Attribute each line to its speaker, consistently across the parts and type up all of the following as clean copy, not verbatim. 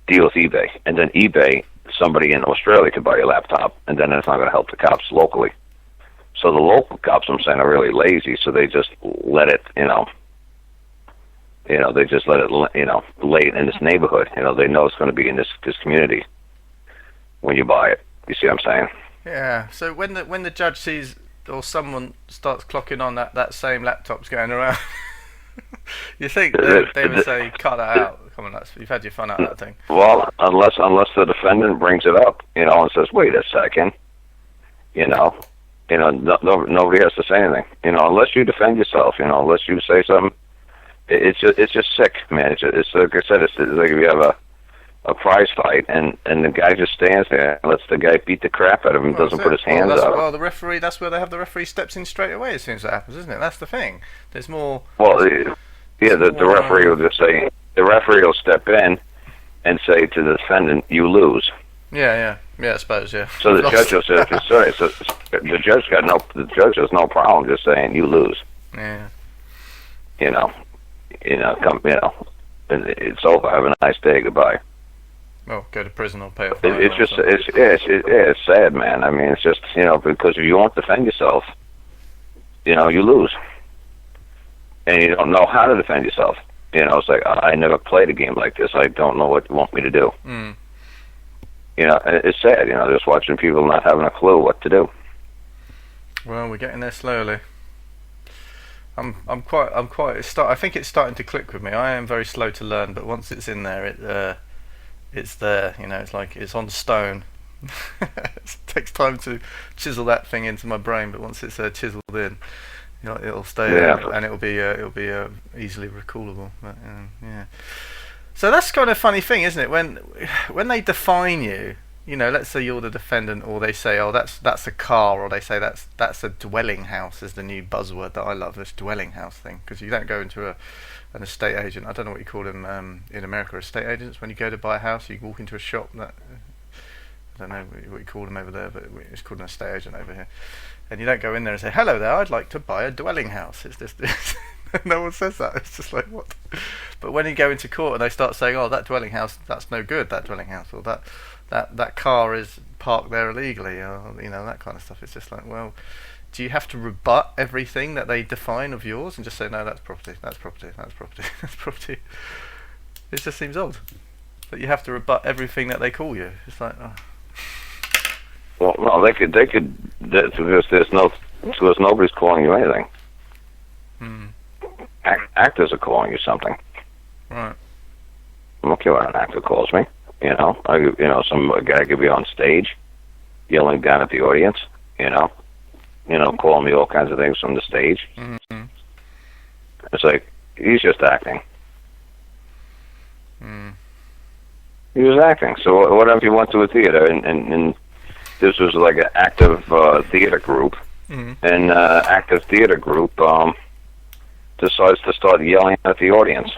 Speaker 1: deal with eBay, and then eBay, somebody in Australia could buy your laptop, and then it's not going to help the cops locally. So the local cops, I'm saying, are really lazy, so they just let it, they just let it, lay in this neighborhood. They know it's going to be in this community when you buy it. You see what I'm saying?
Speaker 2: Yeah. So when the judge sees or someone starts clocking on that same laptop's going around, you think they would say, "Cut that out. Come on, you've had your fun out of that thing."
Speaker 1: Well, unless the defendant brings it up, and says, "Wait a second," nobody has to say anything. Unless you defend yourself, unless you say something, it's just sick, man. It's like I said, it's like if you have a prize fight, and the guy just stands there and lets the guy beat the crap out of him, doesn't put his hands up.
Speaker 2: Well, the referee, that's where they have the referee steps in straight away as soon as that happens, isn't it? That's the thing. There's more.
Speaker 1: Well, the referee will just say, the referee will step in and say to the defendant, "You lose."
Speaker 2: Yeah, I suppose, yeah.
Speaker 1: So the judge will say, sorry, so the judge has no problem just saying, "You lose."
Speaker 2: Yeah.
Speaker 1: It's over. Have a nice day. Goodbye.
Speaker 2: Well, go to prison or pay a fine.
Speaker 1: It's sad, man. I mean, it's just, because if you won't defend yourself, you lose. And you don't know how to defend yourself. It's like, I never played a game like this. I don't know what you want me to do.
Speaker 2: Mm.
Speaker 1: It's sad, just watching people not having a clue what to do.
Speaker 2: Well, we're getting there slowly. I think it's starting to click with me. I am very slow to learn, but once it's in there, it's there. It's like it's on stone. It takes time to chisel that thing into my brain, but once it's chiseled in, it'll stay there, and it'll be easily recallable. But, yeah. So that's kind of a funny thing, isn't it? When they define you, let's say you're the defendant, or they say, "Oh, that's a car," or they say that's a dwelling house is the new buzzword that I love, this dwelling house thing, because you don't go into an estate agent. I don't know what you call them in America, estate agents. When you go to buy a house, you walk into a shop that I don't know what you call them over there, but it's called an estate agent over here. And you don't go in there and say, "Hello there, I'd like to buy a dwelling house." It's just no one says that. It's just like, what? But when you go into court and they start saying, "Oh, that dwelling house, that's no good. That dwelling house, or that car is parked there illegally," or that kind of stuff. It's just like, well, do you have to rebut everything that they define of yours and just say, "No, that's property, that's property, that's property, that's property"? It just seems odd that you have to rebut everything that they call you. It's like, oh.
Speaker 1: Well, no, they could. There's nobody's calling you anything.
Speaker 2: Hmm.
Speaker 1: Actors are calling you something.
Speaker 2: Right.
Speaker 1: I don't care what an actor calls me. Some guy could be on stage, yelling down at the audience. Calling me all kinds of things from the stage.
Speaker 2: Mm-hmm.
Speaker 1: It's like, he's just acting.
Speaker 2: Mm.
Speaker 1: He was acting. So what if you went to a theater and this was like an active theater group,
Speaker 2: mm-hmm.
Speaker 1: and active theater group decides to start yelling at the audience.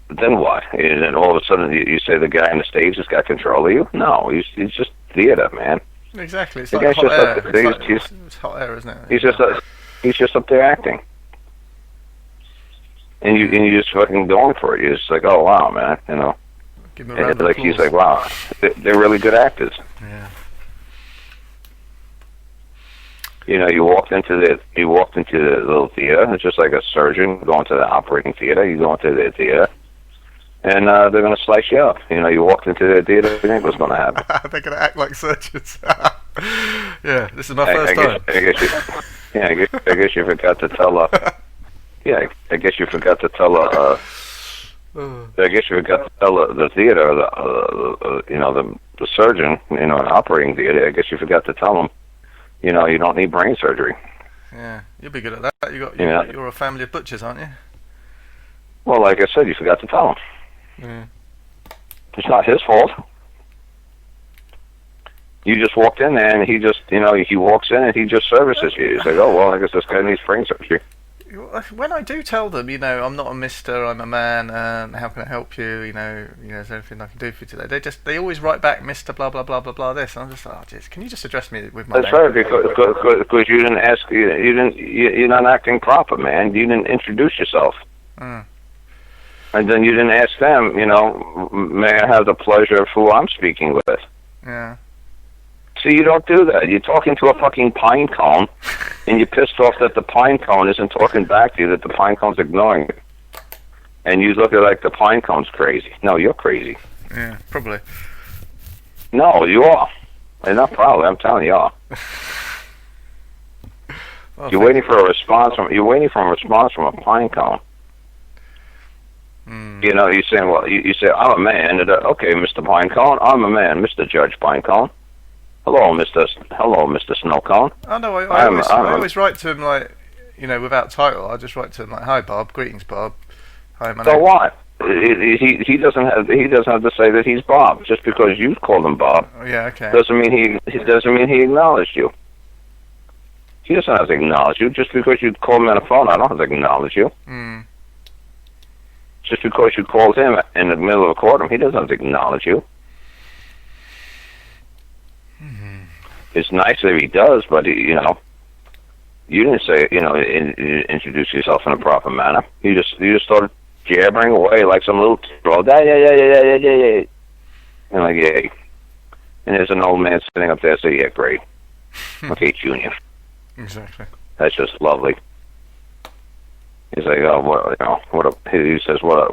Speaker 1: Then what? And then all of a sudden you say the guy on the stage has got control of you? No, he's just theater, man.
Speaker 2: Exactly. It's like hot air. It's hot air, isn't it?
Speaker 1: He's just up there acting. And you just fucking going for it. You're just like, oh wow, man,
Speaker 2: Give him a round of applause.
Speaker 1: He's like, wow, they're really good actors.
Speaker 2: Yeah.
Speaker 1: You walked into the little theater. It's just like a surgeon going to the operating theater. You go into the theater, and they're going to slice you up. You walked into the theater, you think what's going to happen?
Speaker 2: They're going to act like surgeons. Yeah, this is my first time.
Speaker 1: I guess you forgot to tell. I guess you forgot to tell. I guess you forgot to tell the theater, the surgeon, an operating theater. I guess you forgot to tell them. You don't need brain surgery.
Speaker 2: Yeah, you'll be good at that. You're a family of butchers, aren't you?
Speaker 1: Well, like I said, you forgot to tell him.
Speaker 2: Yeah.
Speaker 1: It's not his fault. You just walked in there, and he just, he walks in and he just services you. He's like, oh, well, I guess this guy needs brain surgery.
Speaker 2: When I do tell them, I'm not a mister, I'm a man, how can I help you, is there anything I can do for you today? They always write back, Mr. blah, blah, blah, blah, blah, this. And I'm just like, oh, jeez, can you just address me with my name?
Speaker 1: That's right, because you didn't ask, you're not acting proper, man. You didn't introduce yourself.
Speaker 2: Mm.
Speaker 1: And then you didn't ask them, may I have the pleasure of who I'm speaking with?
Speaker 2: Yeah.
Speaker 1: See, you don't do that. You're talking to a fucking pine cone, and you're pissed off that the pine cone isn't talking back to you, that the pine cone's ignoring you. And you look at it like the pine cone's crazy. No, you're crazy.
Speaker 2: Yeah, probably.
Speaker 1: No, you are. And not probably, I'm telling you are.
Speaker 2: Well,
Speaker 1: you're waiting for a response from a pine cone. You're saying, well, you say, I'm a man. And, okay, Mr. Pine Cone, I'm a man, Mr. Judge Pine Cone. Hello, Mr. Snow Cone.
Speaker 2: I know. I always write to him like, without title. I just write to him like, "Hi, Bob. Greetings, Bob. Hi, my name."
Speaker 1: So what? He doesn't have to say that he's Bob just because you called him Bob.
Speaker 2: Oh, yeah, okay.
Speaker 1: Doesn't mean he acknowledged you. He doesn't have to acknowledge you just because you called me on the phone. I don't have to acknowledge you.
Speaker 2: Mm.
Speaker 1: Just because you called him in the middle of a courtroom, he doesn't have to acknowledge you.
Speaker 2: Mm-hmm.
Speaker 1: It's nice if he does, but you didn't say introduce yourself in a proper manner. You just started jabbering away like some little troll. Yeah. And like, yeah. And there's an old man sitting up there saying, yeah, great. Okay, Junior.
Speaker 2: Exactly.
Speaker 1: That's just lovely. He's like, oh, he says, he'll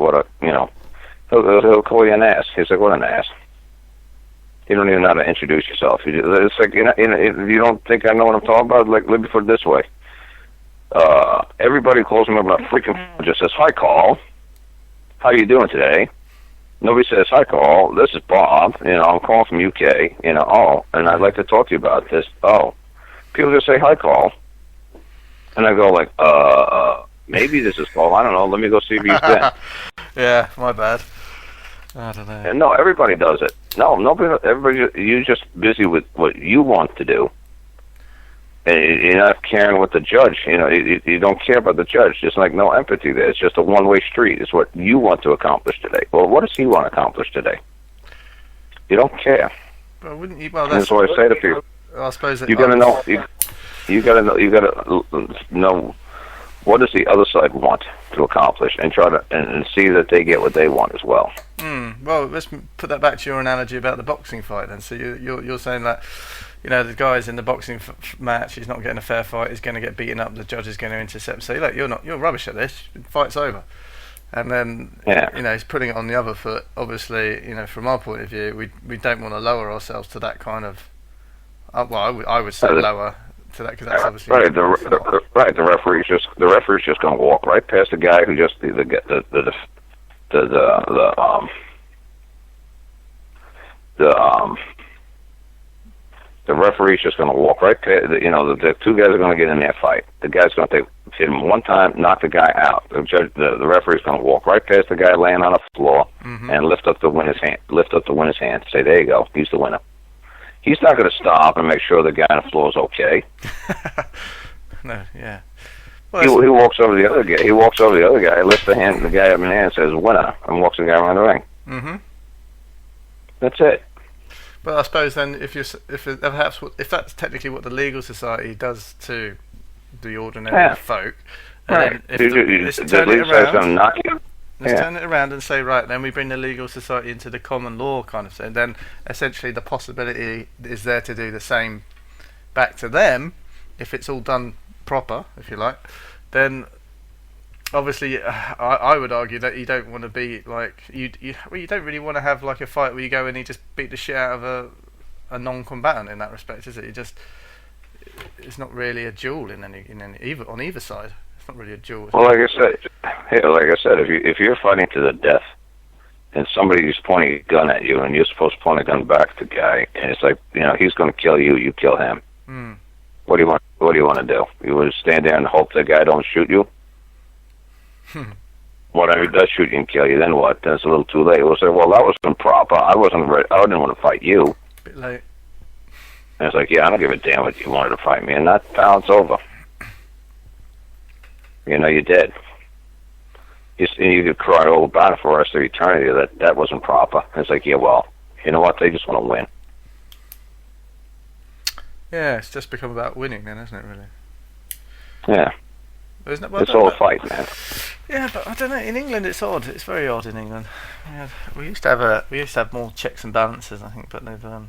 Speaker 1: call you an ass. He's like, what an ass. You don't even know how to introduce yourself. It's like, you don't think I know what I'm talking about? Like, let me put it this way. Everybody calls me up on a freaking just says, hi, Karl. How you doing today? Nobody says, hi, Karl. This is Bob. I'm calling from UK. And I'd like to talk to you about this. Oh. People just say, hi, Karl. And I go like, maybe this is Karl. I don't know. Let me go see if he's been.
Speaker 2: Yeah, my bad. I don't know.
Speaker 1: And no, everybody does it. No, nobody. Everybody. You're just busy with what you want to do, and you're not caring what the judge. You don't care about the judge. Just like no empathy there. It's just a one-way street. It's what you want to accomplish today. Well, what does he want to accomplish today? You don't care.
Speaker 2: Well, wouldn't you? Well,
Speaker 1: that's what I say to people.
Speaker 2: I suppose
Speaker 1: you gotta know. You gotta know what does the other side want to accomplish, and try to and see that they get what they want as well.
Speaker 2: Well, let's put that back to your analogy about the boxing fight then. So you're saying that the guy's in the boxing match, he's not getting a fair fight, he's going to get beaten up, the judge is going to intercept, say, look, you're rubbish at this, fight's over. And then he's putting it on the other foot. Obviously, from our point of view, we don't want to lower ourselves to that kind of I would say lower to that, because that's obviously
Speaker 1: right. The referee's just going to walk right past the guy who just the referee's just going to walk right past. The two guys are going to get in their fight. The guy's going to hit him one time, knock the guy out. The referee's going to walk right past the guy laying on the floor and lift up the winner's hand. Say, there you go, he's the winner. He's not going to stop and make sure the guy on the floor is okay.
Speaker 2: No, yeah.
Speaker 1: Well, he walks over the other guy. He walks over the other guy, lifts the guy up in the hand, and says "winner," and walks the guy around the ring. Mm-hmm. That's it.
Speaker 2: But I suppose then, if that's technically what the legal society does to the ordinary folk,
Speaker 1: right?
Speaker 2: Let's turn it around and say, right, then we bring the legal society into the common law kind of thing. Then essentially the possibility is there to do the same back to them, if it's all done proper, if you like. Then obviously I would argue that you don't want to be like you don't really want to have like a fight where you go and you just beat the shit out of a non-combatant in that respect, is it? It's not really a duel on either side. Not really a duel.
Speaker 1: Well, like I said, if you're fighting to the death, and somebody's pointing a gun at you, and you're supposed to point a gun back at the guy, and it's like he's going to kill you, you kill him. What do you want? What do you want to do? You want to stand there and hope the guy don't shoot you? Whatever he does shoot you and kill you, then what? Then it's a little too late. We'll say, well, that was improper. I wasn't ready. I didn't want to fight you.
Speaker 2: Bit late.
Speaker 1: And it's like, yeah, I don't give a damn what you wanted to fight me, and that it's over. You did. You could cry all about it for the rest of eternity that wasn't proper. It's like, yeah, well, you know what? They just want to win.
Speaker 2: Yeah, it's just become about winning then, hasn't it, really?
Speaker 1: Yeah.
Speaker 2: isn't it? Well,
Speaker 1: it's all a fight, man.
Speaker 2: Yeah, but I don't know. In England, it's odd. It's very odd in England. We used to have more checks and balances, I think, but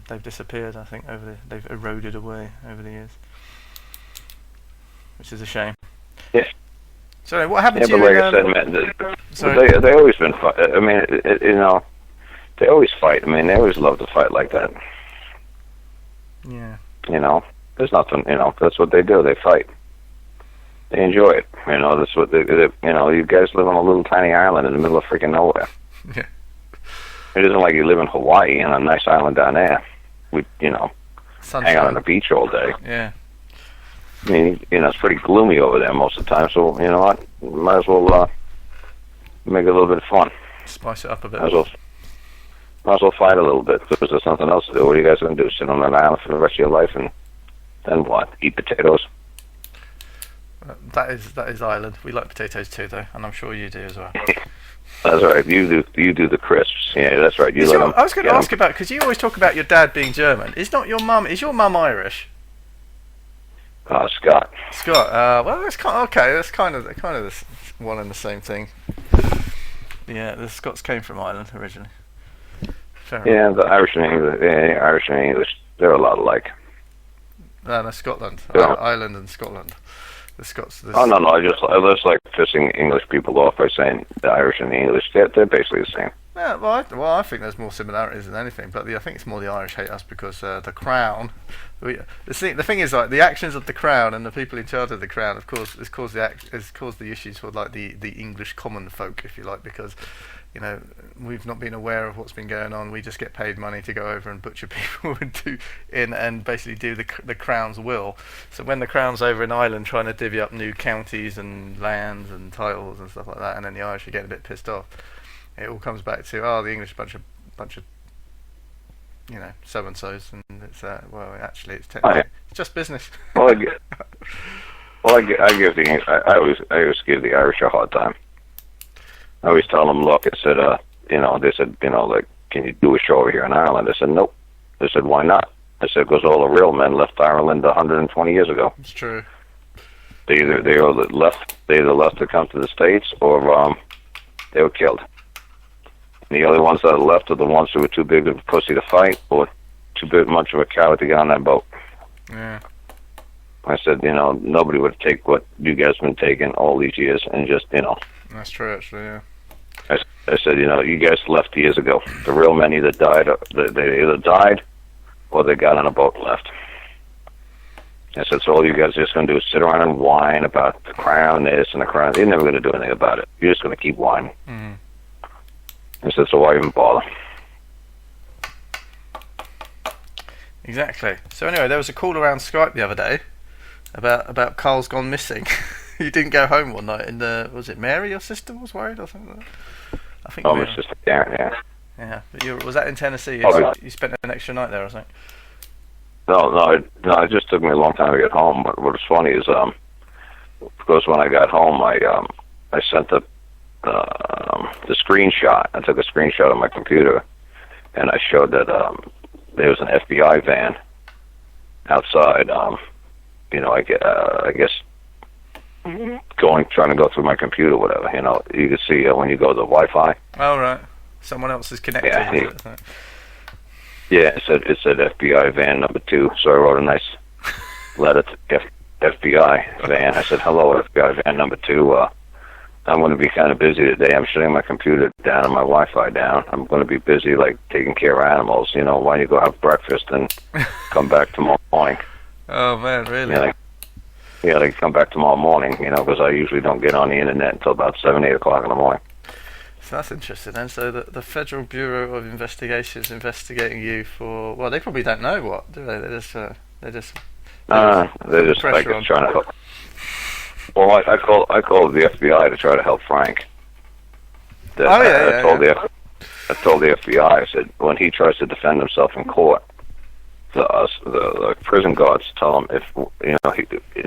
Speaker 2: they've disappeared. I think they've eroded away over the years, which is a shame.
Speaker 1: Yeah.
Speaker 2: So what happened to you?
Speaker 1: But like I said, man, they always been. I mean, they always fight. I mean, they always love to fight like that.
Speaker 2: Yeah.
Speaker 1: There's nothing. That's what they do. They fight. They enjoy it. That's what they. You guys live on a little tiny island in the middle of freaking nowhere.
Speaker 2: Yeah.
Speaker 1: It isn't like you live in Hawaii on a nice island down there. We, hang out on the beach all day.
Speaker 2: Yeah.
Speaker 1: I mean, it's pretty gloomy over there most of the time. So you know what? Might as well make it a little bit of fun.
Speaker 2: Spice it up a bit.
Speaker 1: Might as well fight a little bit because there's nothing else to do. What are you guys going to do? Sit on an island for the rest of your life and then what? Eat potatoes?
Speaker 2: That is Ireland. We like potatoes too, though, and I'm sure you do as well.
Speaker 1: That's right. You do the crisps. Yeah, that's right.
Speaker 2: I was going to ask about, because you always talk about your dad being German. Is your mum Irish?
Speaker 1: Scott.
Speaker 2: Well, that's okay. That's kind of one and the same thing. Yeah, the Scots came from Ireland originally.
Speaker 1: Yeah, the Irish and English, they're a lot alike.
Speaker 2: No, Scotland, Ireland and Scotland. The Scots.
Speaker 1: Oh no, I just like pissing English people off by saying the Irish and the English. They're basically the same.
Speaker 2: Yeah, well, I think there's more similarities than anything, but I think it's more the Irish hate us because the Crown. The thing is, like, the actions of the Crown and the people in charge of the Crown, of course, has caused the issues for like the English common folk, if you like, because we've not been aware of what's been going on. We just get paid money to go over and butcher people and basically do the Crown's will. So when the Crown's over in Ireland trying to divvy up new counties and lands and titles and stuff like that, and then the Irish are getting a bit pissed off, it all comes back to the English bunch of so and so's, and it's actually it's technically it's just business.
Speaker 1: I always give the Irish a hard time. I always tell them, look, they said, like, can you do a show over here in Ireland? I said, nope. They said, why not? I said, because all the real men left Ireland 120 years ago.
Speaker 2: It's true.
Speaker 1: They either left to come to the States, or they were killed. And the only ones that are left are the ones who were too big of a pussy to fight, or too much of a coward to get on that boat.
Speaker 2: Yeah.
Speaker 1: I said, nobody would take what you guys have been taking all these years and just,
Speaker 2: That's true, actually, yeah.
Speaker 1: I said, you guys left years ago. The real men either died, they either died, or they got on a boat and left. I said, so all you guys are just going to do is sit around and whine about the Crown this and the Crown. You're never going to do anything about it. You're just going to keep whining.
Speaker 2: Mm.
Speaker 1: I said, so why even bother?
Speaker 2: Exactly. So anyway, there was a call around Skype the other day about Karl's gone missing. You didn't go home one night, and was it Mary, your sister, was worried or something like that? I think.
Speaker 1: Oh, my sister, yeah.
Speaker 2: Yeah, but was that in Tennessee? You spent an extra night there or something?
Speaker 1: No. It just took me a long time to get home. But what's funny is, because when I got home, I sent the screenshot. I took a screenshot of my computer, and I showed that there was an FBI van outside. I guess trying to go through my computer, whatever. You can see when you go to the Wi-Fi.
Speaker 2: Oh right, someone else is connected.
Speaker 1: Yeah, it said FBI van number 2. So I wrote a nice letter to FBI van. I said, hello, FBI van number 2. I'm going to be kind of busy today. I'm shutting my computer down and my Wi-Fi down. I'm going to be busy, like, taking care of animals. Why don't you go have breakfast and come back tomorrow morning?
Speaker 2: Oh, man, really?
Speaker 1: They come back tomorrow morning, because I usually don't get on the internet until about 7, 8 o'clock in the morning.
Speaker 2: So that's interesting. And so the Federal Bureau of Investigation is investigating you for, well, they probably don't know what, do they? They're just
Speaker 1: like trying to help. Well, I called the FBI to try to help Frank. I told the FBI, I said, when he tries to defend himself in court, the prison guards tell him if in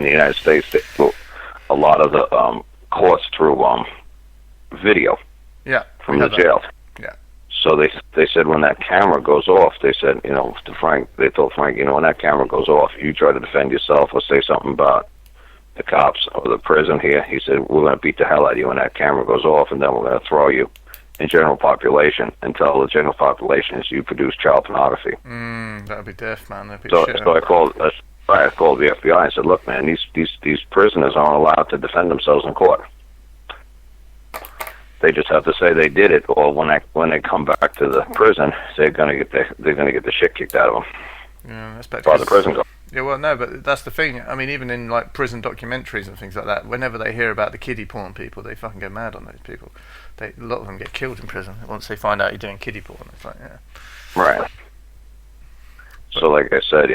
Speaker 1: the United States they do a lot of the courts through video from the jail.
Speaker 2: Yeah.
Speaker 1: So they said when that camera goes off, they said to Frank, they told Frank, when that camera goes off, you try to defend yourself or say something about the cops or the prison here. He said, we're going to beat the hell out of you when that camera goes off, and then we're going to throw you in general population until the general population is you produce child pornography.
Speaker 2: That would be death, man. That'd be
Speaker 1: So
Speaker 2: shit.
Speaker 1: I called the FBI and said, look, man, these prisoners aren't allowed to defend themselves in court. They just have to say they did it, or when they come back to the prison, they're gonna get the shit kicked out of them.
Speaker 2: Yeah, that's better.
Speaker 1: By the prison guard.
Speaker 2: Yeah, well, no, but that's the thing. I mean, even in like prison documentaries and things like that, whenever they hear about the kiddie porn people, they fucking go mad on those people. A lot of them get killed in prison once they find out you're doing kiddie porn. It's like, yeah.
Speaker 1: Right. So, like I said,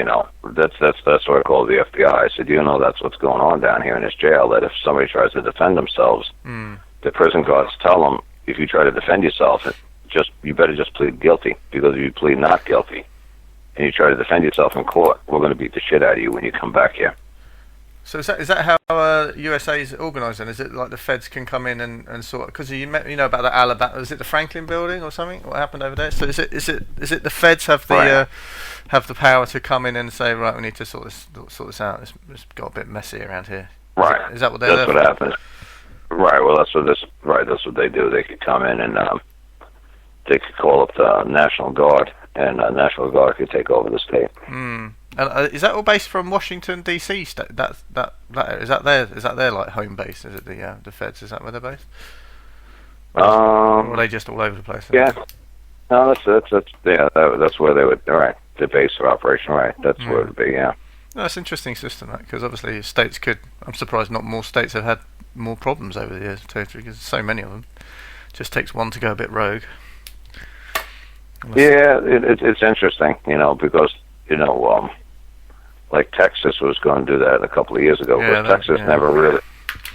Speaker 1: that's what I called the FBI. I said, that's what's going on down here in this jail. That if somebody tries to defend themselves, the prison guards tell them, if you try to defend yourself, you better just plead guilty, because if you plead not guilty and you try to defend yourself in court, we're going to beat the shit out of you when you come back here.
Speaker 2: So is that how USA is organised then? Is it like the feds can come in and sort of, because you know about the Alabama, is it the Franklin building or something? What happened over there? So is it the feds have the have the power to come in and say, right, we need to sort this out. It's got a bit messy around here.
Speaker 1: Right.
Speaker 2: Is that what they're there
Speaker 1: for? That's what happens. Right. Well, that's what they do. They could come in and they could call up the National Guard, and the National Guard could take over the state.
Speaker 2: And is that all based from Washington D.C.? Is that their like home base? Is it the feds? Is that where they're based? Or are they just all over the place?
Speaker 1: Yeah. No, that's where they would. All right, the base of operation. Right. That's where it would be. Yeah.
Speaker 2: No, it's an interesting system, because obviously states could. I'm surprised not more states have had more problems over the years, because there's so many of them. It just takes one to go a bit rogue.
Speaker 1: Yeah, it's interesting, because like Texas was going to do that a couple of years ago, but Texas never really,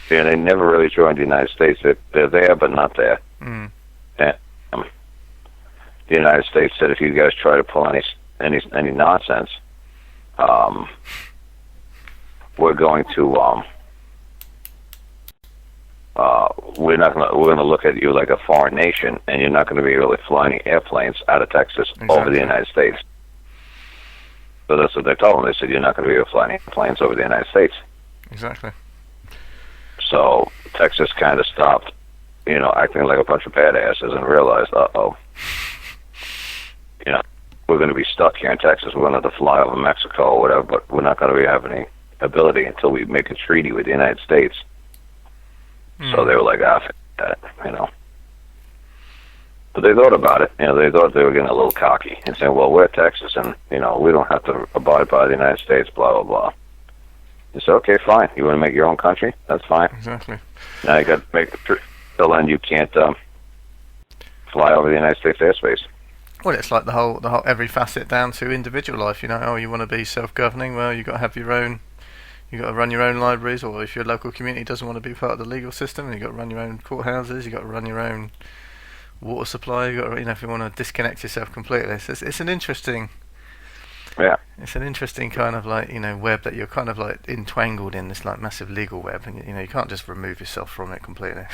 Speaker 1: they never really joined the United States. They're there, but not there. And the United States said, if you guys try to pull any nonsense, we're going to we're going to look at you like a foreign nation, and you're not going to be able to fly any airplanes out of Texas over the United States. So that's what they told them. They said, you're not going to be able to fly any planes over the United States.
Speaker 2: Exactly.
Speaker 1: So Texas kind of stopped, acting like a bunch of badasses, and realized, we're going to be stuck here in Texas. We're going to have to fly over Mexico or whatever, but we're not going to have any ability until we make a treaty with the United States. So they were like, that, But they thought about it. They thought they were getting a little cocky and saying, well, we're Texas, and, we don't have to abide by the United States, blah, blah, blah. They said, okay, fine. You want to make your own country? That's fine.
Speaker 2: Exactly.
Speaker 1: Now you got to make it till then you can't fly over the United States airspace.
Speaker 2: Well, it's like the whole every facet down to individual life. You want to be self-governing. Well, you got to have your own. You got to run your own libraries, or if your local community doesn't want to be part of the legal system, you got to run your own courthouses. You got to run your own water supply. You got to, if you want to disconnect yourself completely. It's an interesting.
Speaker 1: Yeah.
Speaker 2: It's an interesting kind of web that you're kind of like entwangled in, this like massive legal web, and you can't just remove yourself from it completely.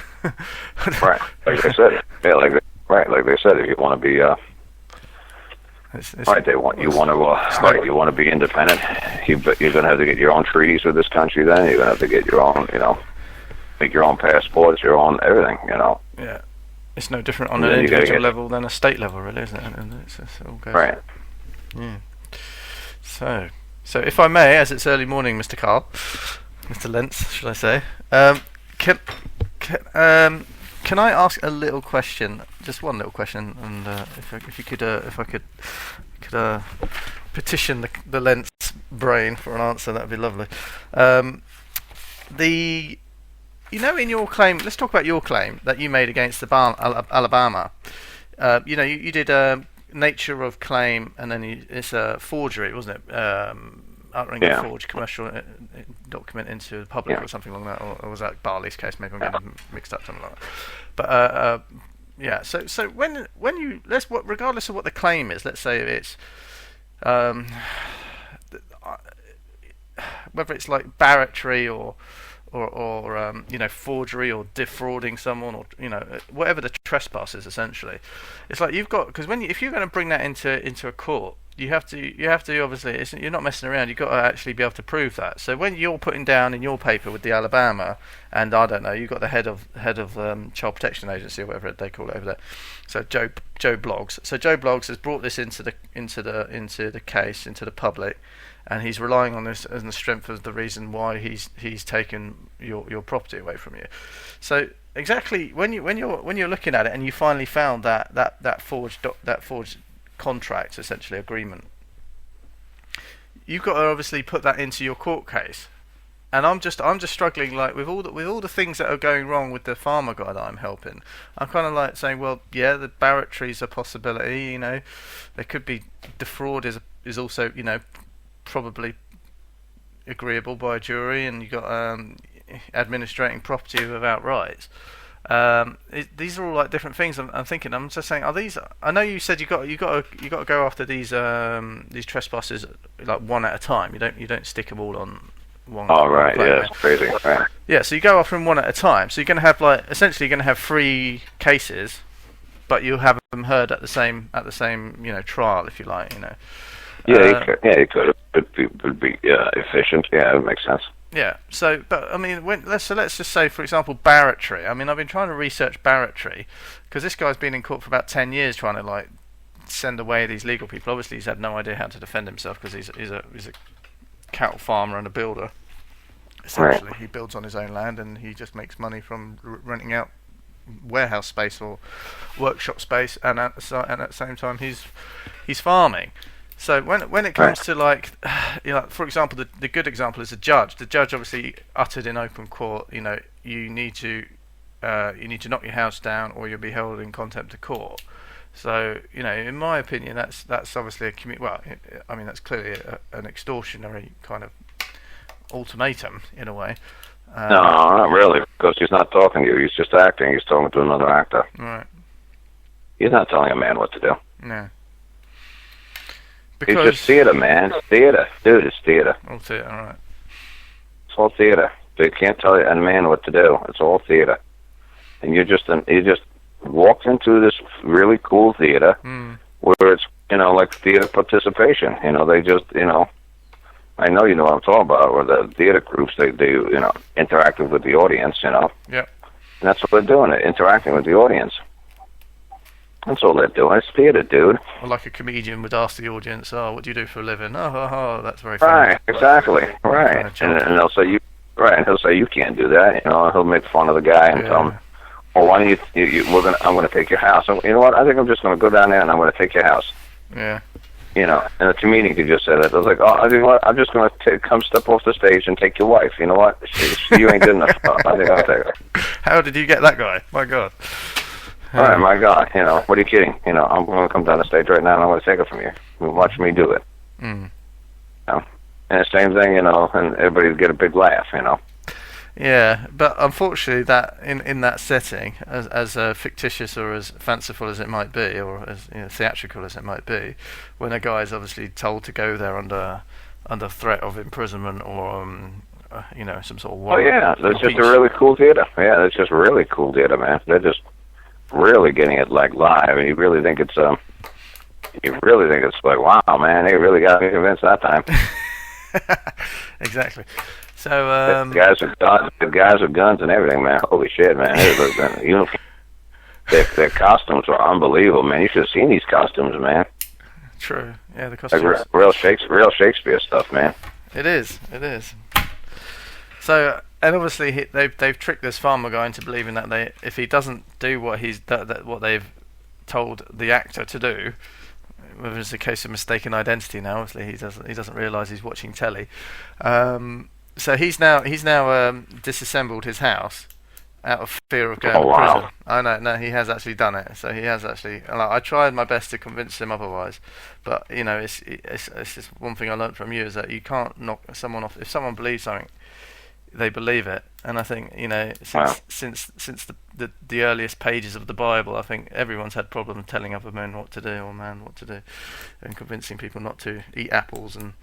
Speaker 1: Right. Like they said. Yeah. Like they said, if you want to be. Right, you want to be independent. You're going to have to get your own treaties with this country. Then you're going to have to get your own, make your own passports, your own everything.
Speaker 2: Yeah, it's no different on an individual level than a state level, really, isn't it? And it's all goes.
Speaker 1: Right.
Speaker 2: Yeah. So if I may, as it's early morning, Mr. Karl, Mr. Lentz, should I say? Can I ask a little question? Just one little question, and if I could petition the Lentz brain for an answer, that'd be lovely. In your claim, let's talk about your claim that you made against Alabama. You did nature of claim, and then it's a forgery, wasn't it? Uttering a forged commercial document into the public or something like that, or was that Barley's case? Maybe I'm getting mixed up, something like that. But So when you regardless of what the claim is, let's say it's whether it's like barratry or forgery or defrauding someone, or whatever the trespass is, essentially, it's like you've got, because if you're going to bring that into a court, you have to obviously, you're not messing around. You've got to actually be able to prove that. So when you're putting down in your paper with the Alabama, and I don't know, you've got the head of Child Protection Agency or whatever they call it over there. So Joe Bloggs. So Joe Bloggs has brought this into the case, into the public, and he's relying on this as the strength of the reason why he's taken your property away from you. So exactly when you're looking at it and you finally found that forged contract, essentially agreement, you've got to obviously put that into your court case. And I'm just struggling, like, with all the things that are going wrong with the farmer guy that I'm helping. I'm kind of like saying, well, yeah, the barratry's a possibility. You know, there could be defraud is also, you know, probably agreeable by a jury, and you got administrating property without rights. These are all like different things. I'm thinking. I'm just saying, are these? I know you said you got to go after these trespassers like one at a time. You don't stick them all on one.
Speaker 1: Oh right, yeah, it's crazy. Right.
Speaker 2: Yeah, so you go after them one at a time. So you're going to have essentially you're going to have 3 cases, but you'll have them heard at the same trial, if you like, you know.
Speaker 1: Yeah, you could. It would be efficient. Yeah, it makes sense.
Speaker 2: Yeah. So, but I mean, let's just say, for example, barratry. I mean, I've been trying to research barratry because this guy's been in court for about 10 years trying to like send away these legal people. Obviously, he's had no idea how to defend himself because he's a cattle farmer and a builder. Essentially, he builds on his own land and he just makes money from renting out warehouse space or workshop space, and at the same time he's farming. So when it comes to like, you know, for example, the good example is the judge. The judge obviously uttered in open court, you know, you need to knock your house down or you'll be held in contempt of court. So, you know, in my opinion, that's obviously I mean, that's clearly an extortionary kind of ultimatum in a way.
Speaker 1: No, not really, because he's not talking to you. He's just acting. He's talking to another actor.
Speaker 2: Right.
Speaker 1: He's not telling a man what to do.
Speaker 2: No.
Speaker 1: Because it's just theater, man. It's theater. Dude, it's theater.
Speaker 2: All theater, all right.
Speaker 1: It's all theater. They can't tell a man what to do. It's all theater. And you just walked into this really cool theater where it's, you know, like theater participation. You know, they just, you know, I know you know what I'm talking about, where the theater groups, they you know, interactive with the audience, you know.
Speaker 2: Yeah.
Speaker 1: And that's what they're doing, they're interacting with the audience. That's all they're doing. It's theater, dude.
Speaker 2: Or like a comedian would ask the audience, "Oh, what do you do for a living?" Oh, that's very funny.
Speaker 1: Right, exactly. Right. And they'll say he'll say you can't do that, you know, he'll make fun of the guy and tell him, well, why don't I'm gonna take your house. And you know what, I think I'm just gonna go down there and I'm gonna take your house.
Speaker 2: Yeah.
Speaker 1: You know, and the comedian could just say that. I was like, oh, you know what, I'm just going to come step off the stage and take your wife. You know what? You ain't good enough. I think I'll take her.
Speaker 2: How did you get that guy? My God.
Speaker 1: All right, my God. You know, what are you kidding? You know, I'm going to come down the stage right now and I'm going to take her from you. Watch me do it.
Speaker 2: Mm.
Speaker 1: You know? And the same thing, you know, and everybody would get a big laugh, you know.
Speaker 2: Yeah, but unfortunately, that in that setting, as fictitious or as fanciful as it might be, or as, you know, theatrical as it might be, when a guy is obviously told to go there under threat of imprisonment or you know, some sort of warrant.
Speaker 1: Oh yeah, that's just a really cool theater. Yeah, that's just really cool theater, man. They're just really getting it like live, and you really think it's like, wow, man, they really got me convinced that time.
Speaker 2: Exactly. So
Speaker 1: the guys with guns and everything, man. Holy shit, man! Their costumes are unbelievable, man. You should have seen these costumes, man.
Speaker 2: True. Yeah, the costumes.
Speaker 1: Like real Shakespeare stuff, man.
Speaker 2: It is. So, and obviously they've tricked this farmer guy into believing that if he doesn't do what what they've told the actor to do, whether it's a case of mistaken identity now, obviously he doesn't realise he's watching telly. So he's now disassembled his house out of fear of going to prison. I know, no, he has actually done it. So he has actually. Like, I tried my best to convince him otherwise, but you know, it's just one thing I learned from you is that you can't knock someone off. If someone believes something, they believe it. And I think, you know, since the earliest pages of the Bible, I think everyone's had problems telling other men what to do or man what to do, and convincing people not to eat apples and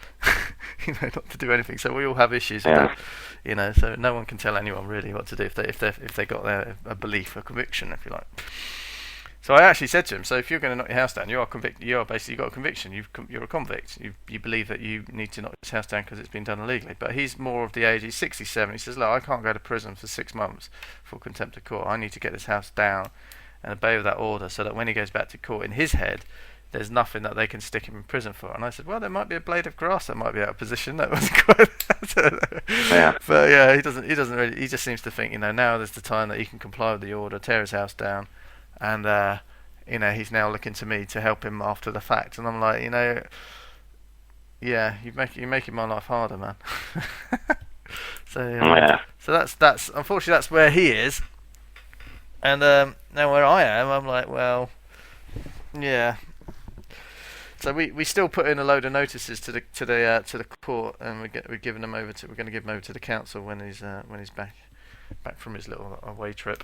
Speaker 2: you know, not to do anything. So we all have issues with that, you know. So no one can tell anyone really what to do if they got a belief, a conviction, if you like. So I actually said to him, so if you're going to knock your house down, you are convicted. You are basically, you've got a conviction. You're a convict. You believe that you need to knock this house down because it's been done illegally. But he's more of the age. He's 67. He says, look, I can't go to prison for 6 months for contempt of court. I need to get this house down and obey that order, so that when he goes back to court, in his head, there's nothing that they can stick him in prison for. And I said, well, there might be a blade of grass that might be out of position. That was quite.
Speaker 1: Yeah.
Speaker 2: But yeah, he doesn't really. He just seems to think, now there's the time that he can comply with the order, tear his house down, and he's now looking to me to help him after the fact. And I'm like, yeah, you're making my life harder, man. So that's unfortunately that's where he is. And now where I am, I'm like, well, yeah. So we still put in a load of notices to the court, and we're going to give them over to the council when he's back from his little away trip.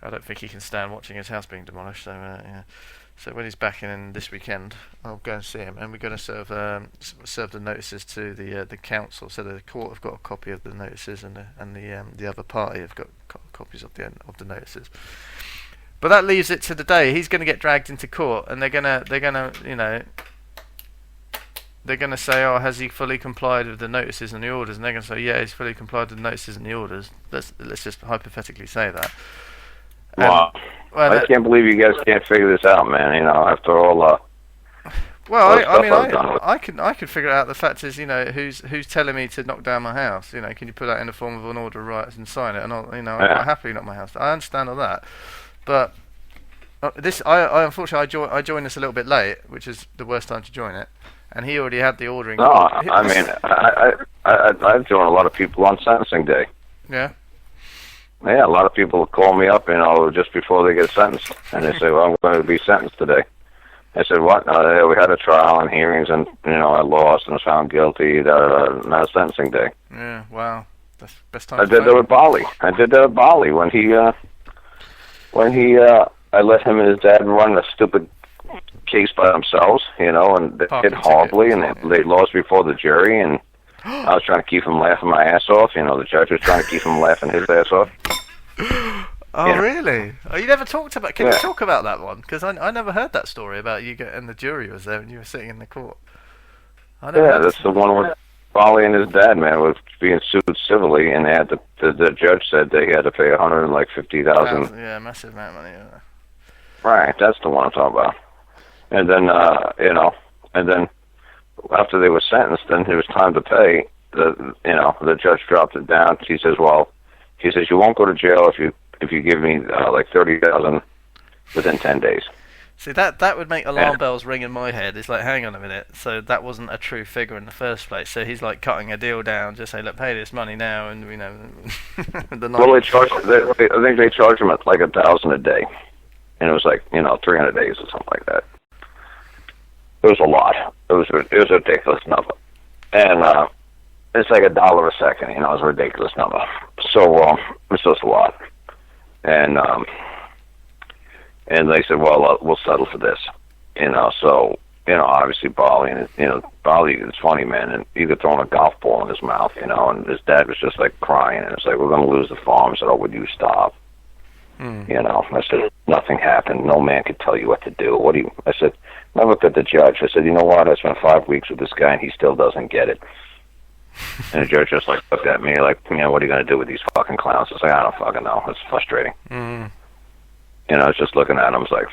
Speaker 2: I don't think he can stand watching his house being demolished. So yeah. So when he's back in this weekend, I'll go and see him, and we're going to serve the notices to the council. So the court have got a copy of the notices, and the other party have got copies of the notices. But that leaves it to the day he's going to get dragged into court, and they're gonna say, oh, has he fully complied with the notices and the orders? And they're going to say, yeah, he's fully complied with the notices and the orders. Let's just hypothetically say that.
Speaker 1: Wow. Well, I can't believe you guys can't figure this out, man. After all.
Speaker 2: Well, I could figure it out. The fact is, who's telling me to knock down my house? Can you put that in the form of an order of rights and sign it? And I'll happily knock my house down. I understand all that, but I unfortunately I joined this a little bit late, which is the worst time to join it. And he already had the ordering.
Speaker 1: No, I join a lot of people on sentencing day.
Speaker 2: Yeah.
Speaker 1: Yeah, a lot of people call me up, just before they get sentenced, and they say, "Well, I'm going to be sentenced today." I said, "What?" We had a trial and hearings, and I lost and was found guilty. Not sentencing day.
Speaker 2: Yeah, wow, that's the best time.
Speaker 1: I did that with Bali. I let him and his dad run a stupid case by themselves, and they did horribly, and they lost before the jury, and I was trying to keep him laughing my ass off. The judge was trying to keep him laughing his ass off.
Speaker 2: Oh, yeah. Really? Oh, you never talked about... Can you talk about that one? Because I never heard that story about you and the jury was there and you were sitting in the court.
Speaker 1: That's the one where Bali and his dad, man, was being sued civilly, and they had the judge said they had to pay $150,000.
Speaker 2: Yeah, massive amount of money. Yeah.
Speaker 1: Right, that's the one I'm talking about. And then, and then after they were sentenced, then it was time to pay. The judge dropped it down. He says, you won't go to jail if you give me like $30,000 within 10 days.
Speaker 2: See, that would make alarm bells ring in my head. It's like, hang on a minute. So that wasn't a true figure in the first place. So he's like cutting a deal down, just say, look, pay this money now, and
Speaker 1: Well, they charged. I think they charged him at like $1,000 a day, and it was like 300 days or something like that. It was a lot. It was a ridiculous number, and it's like $1 a second. It's a ridiculous number. So it's just a lot, and they said, well, we'll settle for this. So obviously Bali and Bali is funny, man, and he could throw a golf ball in his mouth, and his dad was just like crying, and it's like, we're going to lose the farm. I said, oh, would you stop? I said, nothing happened. No man could tell you what to do. I said, I looked at the judge. I said, you know what? I spent 5 weeks with this guy, and he still doesn't get it. And the judge just like looked at me like, what are you going to do with these fucking clowns? I was like, I don't fucking know. It's frustrating. I was just looking at him. I was like,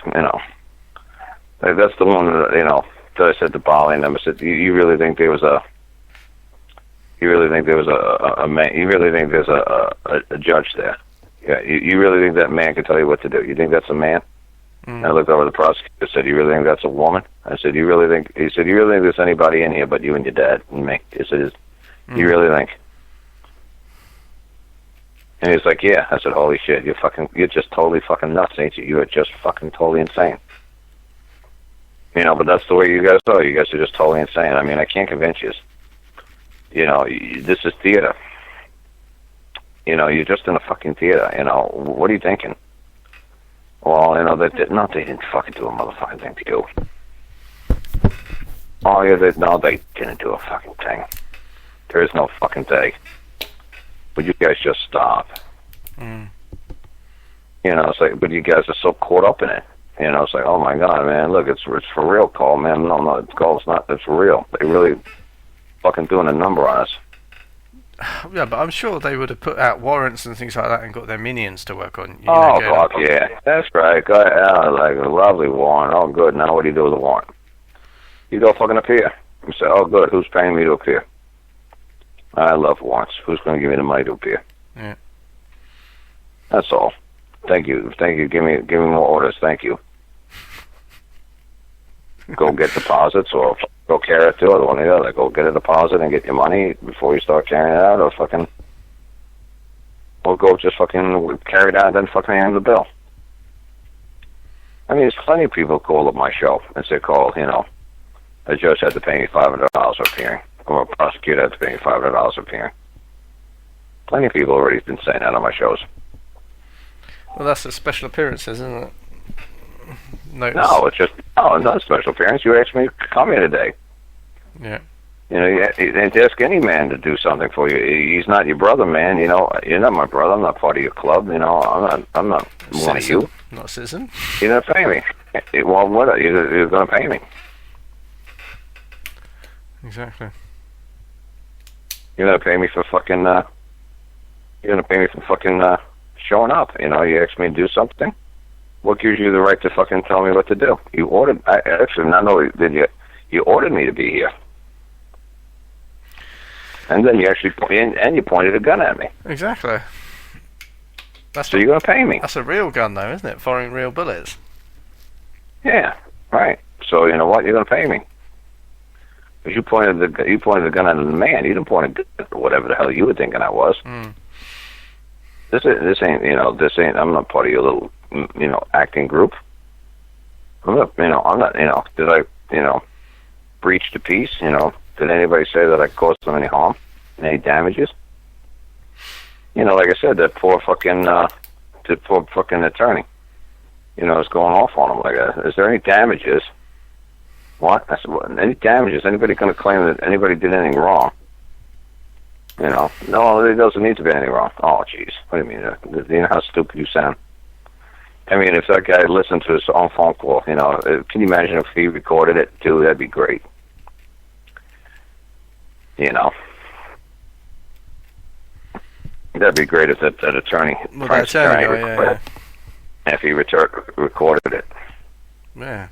Speaker 1: that's the one that I said to Bali and them. I said, you really think there was a man? You really think there's a judge there? Yeah, you really think that man can tell you what to do? You think that's a man? And I looked over at the prosecutor and said, you really think that's a woman? I said, you really think there's anybody in here but you and your dad and me? He said, you really think? And he's like, yeah. I said, holy shit, you're just totally fucking nuts, ain't you? You're just fucking totally insane. But that's the way you guys are. You guys are just totally insane. I mean, I can't convince you. This is theater. You're just in a fucking theater. What are you thinking? Well, they didn't fucking do a motherfucking thing to you. Oh, yeah, they didn't do a fucking thing. There is no fucking thing. Would you guys just stop? It's like, but you guys are so caught up in it. It's like, oh my God, man, look, it's for real, Karl, man. No, Karl, it's not. It's for real. They really fucking doing a number on us.
Speaker 2: Yeah, but I'm sure they would have put out warrants and things like that and got their minions to work on.
Speaker 1: Fuck yeah, that's right. Like a lovely warrant. Oh, good. Now what do you do with the warrant? You go fucking appear. You say, oh, good. Who's paying me to appear? I love warrants. Who's going to give me the money to appear?
Speaker 2: Yeah.
Speaker 1: That's all. Thank you. Give me more orders. Thank you. Go get deposits or go carry it to it, one or the other. Go get a deposit and get your money before you start carrying it out, or go just fucking carry it out and then fucking hand the bill. I mean, there's plenty of people call up my show and say, Karl, a judge had to pay me $500 for appearing, or a prosecutor had to pay me $500 for appearing. Plenty of people already been saying that on my shows.
Speaker 2: Well, that's a special appearances, isn't it?
Speaker 1: No, it's not a special appearance. You asked me to come here today.
Speaker 2: Yeah.
Speaker 1: You ask any man to do something for you. He's not your brother, man. You're not my brother. I'm not part of your club. I'm not one of you.
Speaker 2: Not a citizen.
Speaker 1: You're gonna pay me. Well, what? You're gonna pay me.
Speaker 2: Exactly.
Speaker 1: You're gonna pay me for fucking. Showing up. You asked me to do something. What gives you the right to fucking tell me what to do? You ordered. You ordered me to be here. And then you actually you pointed a gun at me.
Speaker 2: Exactly.
Speaker 1: So you're gonna pay me.
Speaker 2: That's a real gun, though, isn't it? Firing real bullets.
Speaker 1: Yeah, right. So you know what? You're gonna pay me. Because you pointed the gun at the man. You didn't point a gun at whatever the hell you were thinking I was.
Speaker 2: Mm.
Speaker 1: This ain't. I'm not part of your little acting group. I'm not. Did I breach the peace? Did anybody say that I caused them any harm, any damages? Like I said, that poor fucking attorney, is going off on him like that. Is there any damages? What? I said, what? Any damages? Anybody going to claim that anybody did anything wrong? No, there doesn't need to be anything wrong. Oh, jeez. What do you mean? You know how stupid you sound? I mean, if that guy listened to his own phone call, can you imagine if he recorded it too? That'd be great. That'd be great if that attorney, if he recorded it.
Speaker 2: Yeah.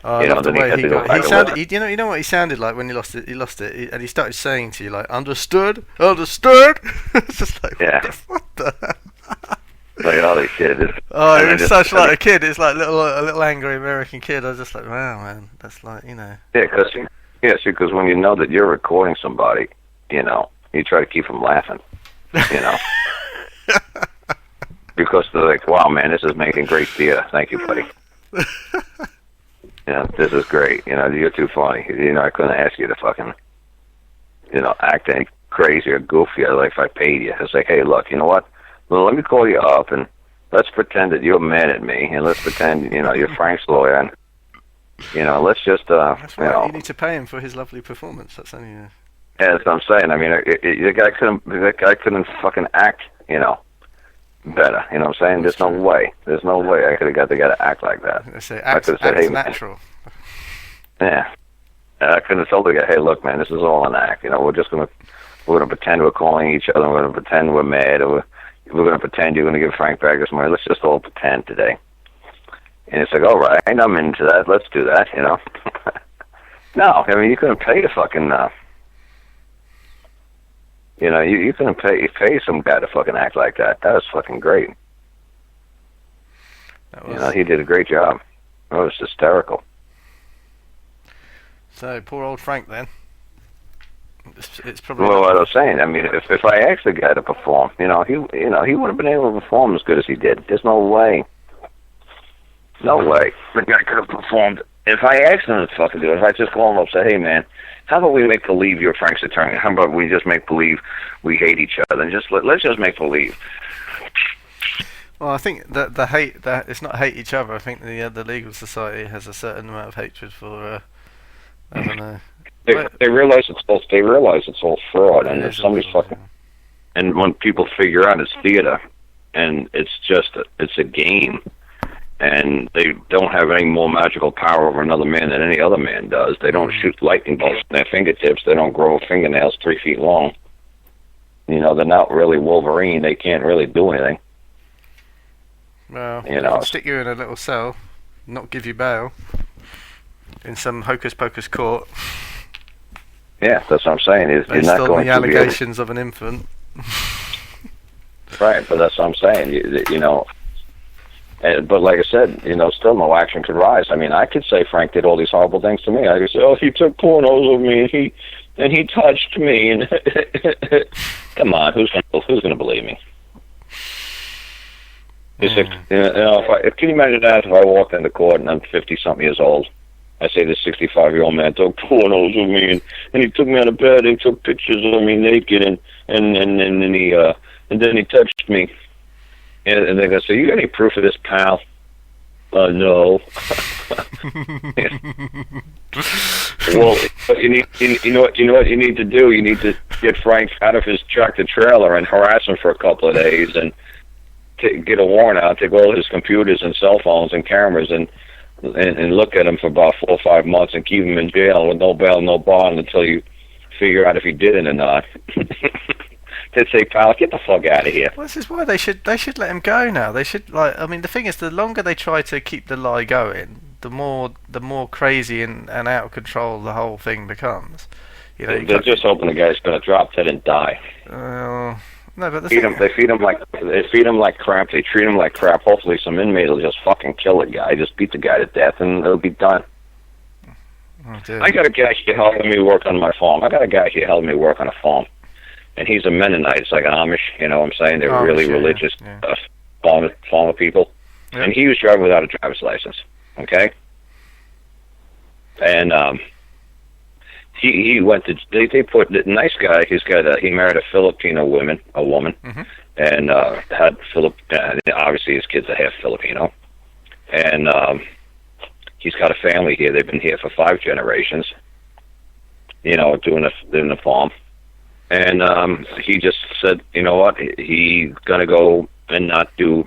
Speaker 2: Oh, I love the way he sounded. You know what he sounded like when he lost it, and he started saying to you like, "Understood." It's just like,
Speaker 1: yeah.
Speaker 2: What the?
Speaker 1: Like, holy shit!
Speaker 2: He was such like a kid. It's like a little angry American kid. I was just like, wow, man, that's like,
Speaker 1: Yeah, because when you know that you're recording somebody, you try to keep them laughing, because they're like, wow, man, this is making great theater. Thank you, buddy. This is great. You're too funny. I couldn't ask you to fucking, act any crazy or goofy. Like if I paid you, it's like, hey, look, you know what? Well, let me call you up and let's pretend that you're mad at me, and let's pretend, you're Frank's lawyer, and let's just,
Speaker 2: That's right. You need to pay him for his lovely performance. That's only.
Speaker 1: Yeah, that's what I'm saying. I mean, the guy couldn't fucking act, better. You know what I'm saying? There's no way. I could have got the guy to act like that.
Speaker 2: They say act natural.
Speaker 1: Yeah. I could have told the guy, hey, look, man, this is all an act. We're gonna pretend we're calling each other. We're gonna pretend we're mad. Or we're gonna pretend you're gonna give Frank back his money. Let's just all pretend today. And it's like, all right, I'm into that. Let's do that. No, I mean, you couldn't pay to fucking. You couldn't pay some guy to fucking act like that. That was fucking great. He did a great job. It was hysterical.
Speaker 2: So poor old Frank then. It's probably.
Speaker 1: Well, what I was saying. I mean, if I asked the guy to perform, he would have been able to perform as good as he did. There's no way. No way the guy could have performed. If I asked him to fucking do it, if I just call him up and say, hey, man, how about we make believe you're Frank's attorney? How about we just make believe we hate each other? And let's just make believe.
Speaker 2: Well, I think that the hate, that it's not hate each other. I think the legal society has a certain amount of hatred for. I don't know.
Speaker 1: They realize it's all fraud, and if somebody's fucking. And when people figure out it's theater, and it's a game, and they don't have any more magical power over another man than any other man does. They don't shoot lightning bolts from their fingertips. They don't grow fingernails 3 feet long. You know, they're not really Wolverine. They can't really do anything.
Speaker 2: Well, you know, stick you in a little cell, not give you bail, in some hocus pocus court.
Speaker 1: Yeah, that's what I'm saying. You're not going
Speaker 2: the allegations of an infant.
Speaker 1: Right, but that's what I'm saying. You know, but like I said, you know, still no action could rise. I mean, I could say Frank did all these horrible things to me. I could say, oh, he took pornos of me, and he touched me, and come on, who's gonna believe me? You know, can you imagine that if I walked into court and I'm 50-something years old? I say this 65-year-old man took pornos of me, and he took me on the bed, and he took pictures of me naked, and then he touched me. And they're gonna say, "You got any proof of this, pal?" No. Well, but you know what you need to do? You need to get Frank out of his tractor trailer and harass him for a couple of days, and get a warrant out, take all his computers and cell phones and cameras, and look at him for about 4 or 5 months, and keep him in jail with no bail, no bond, until you figure out if he did it or not. They'd say, "Pal, get the fuck out of here."
Speaker 2: Well, this is why they should let him go now. They should, like, I mean, the thing is, the longer they try to keep the lie going, the more crazy and out of control the whole thing becomes. You know,
Speaker 1: they're just hoping the guy's going to drop dead and die.
Speaker 2: No, but
Speaker 1: they feed him like crap. They treat him like crap. Hopefully, some inmate will just fucking kill the guy, just beat the guy to death, and it'll be done.
Speaker 2: Oh, dear.
Speaker 1: I got a guy here helping me work on my farm. And he's a Mennonite. It's like an Amish, you know what I'm saying? They're really religious farmer people. Yep. And he was driving without a driver's license, okay? And he went to, they put, the nice guy, he married a Filipino woman,
Speaker 2: mm-hmm.
Speaker 1: and had obviously his kids are half Filipino. And he's got a family here. They've been here for 5 generations, you know, doing the farm. And he just said, you know what, he's going to go and not do,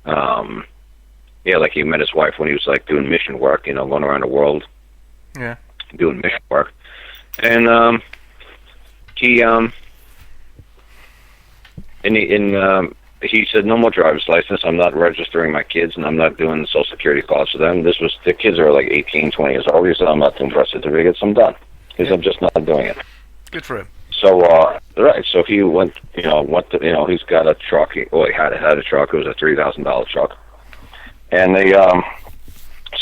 Speaker 1: like he met his wife when he was like doing mission work, you know, going around the world, doing mission work. And he said, no more driver's license, I'm not registering my kids, and I'm not doing Social Security cards for them. The kids are like 18, 20 years old. He said, I'm not doing birth certificates, I'm done. He said, I'm just not doing it.
Speaker 2: Good for him.
Speaker 1: So, so he went, he's got a truck. He had a truck. It was a $3,000 truck. And they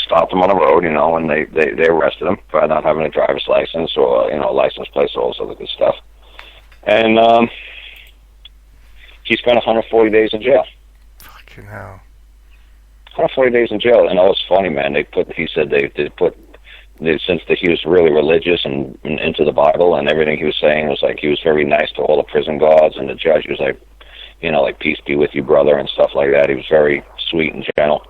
Speaker 1: stopped him on the road, you know, and they arrested him for not having a driver's license or, license plates, all this other good stuff. And he spent 140 days in jail.
Speaker 2: Fucking hell.
Speaker 1: 140 days in jail. And it was funny, man. Since he was really religious and into the Bible, and everything he was saying was like, he was very nice to all the prison guards, and the judge was like, like, peace be with you, brother, and stuff like that. He was very sweet and gentle.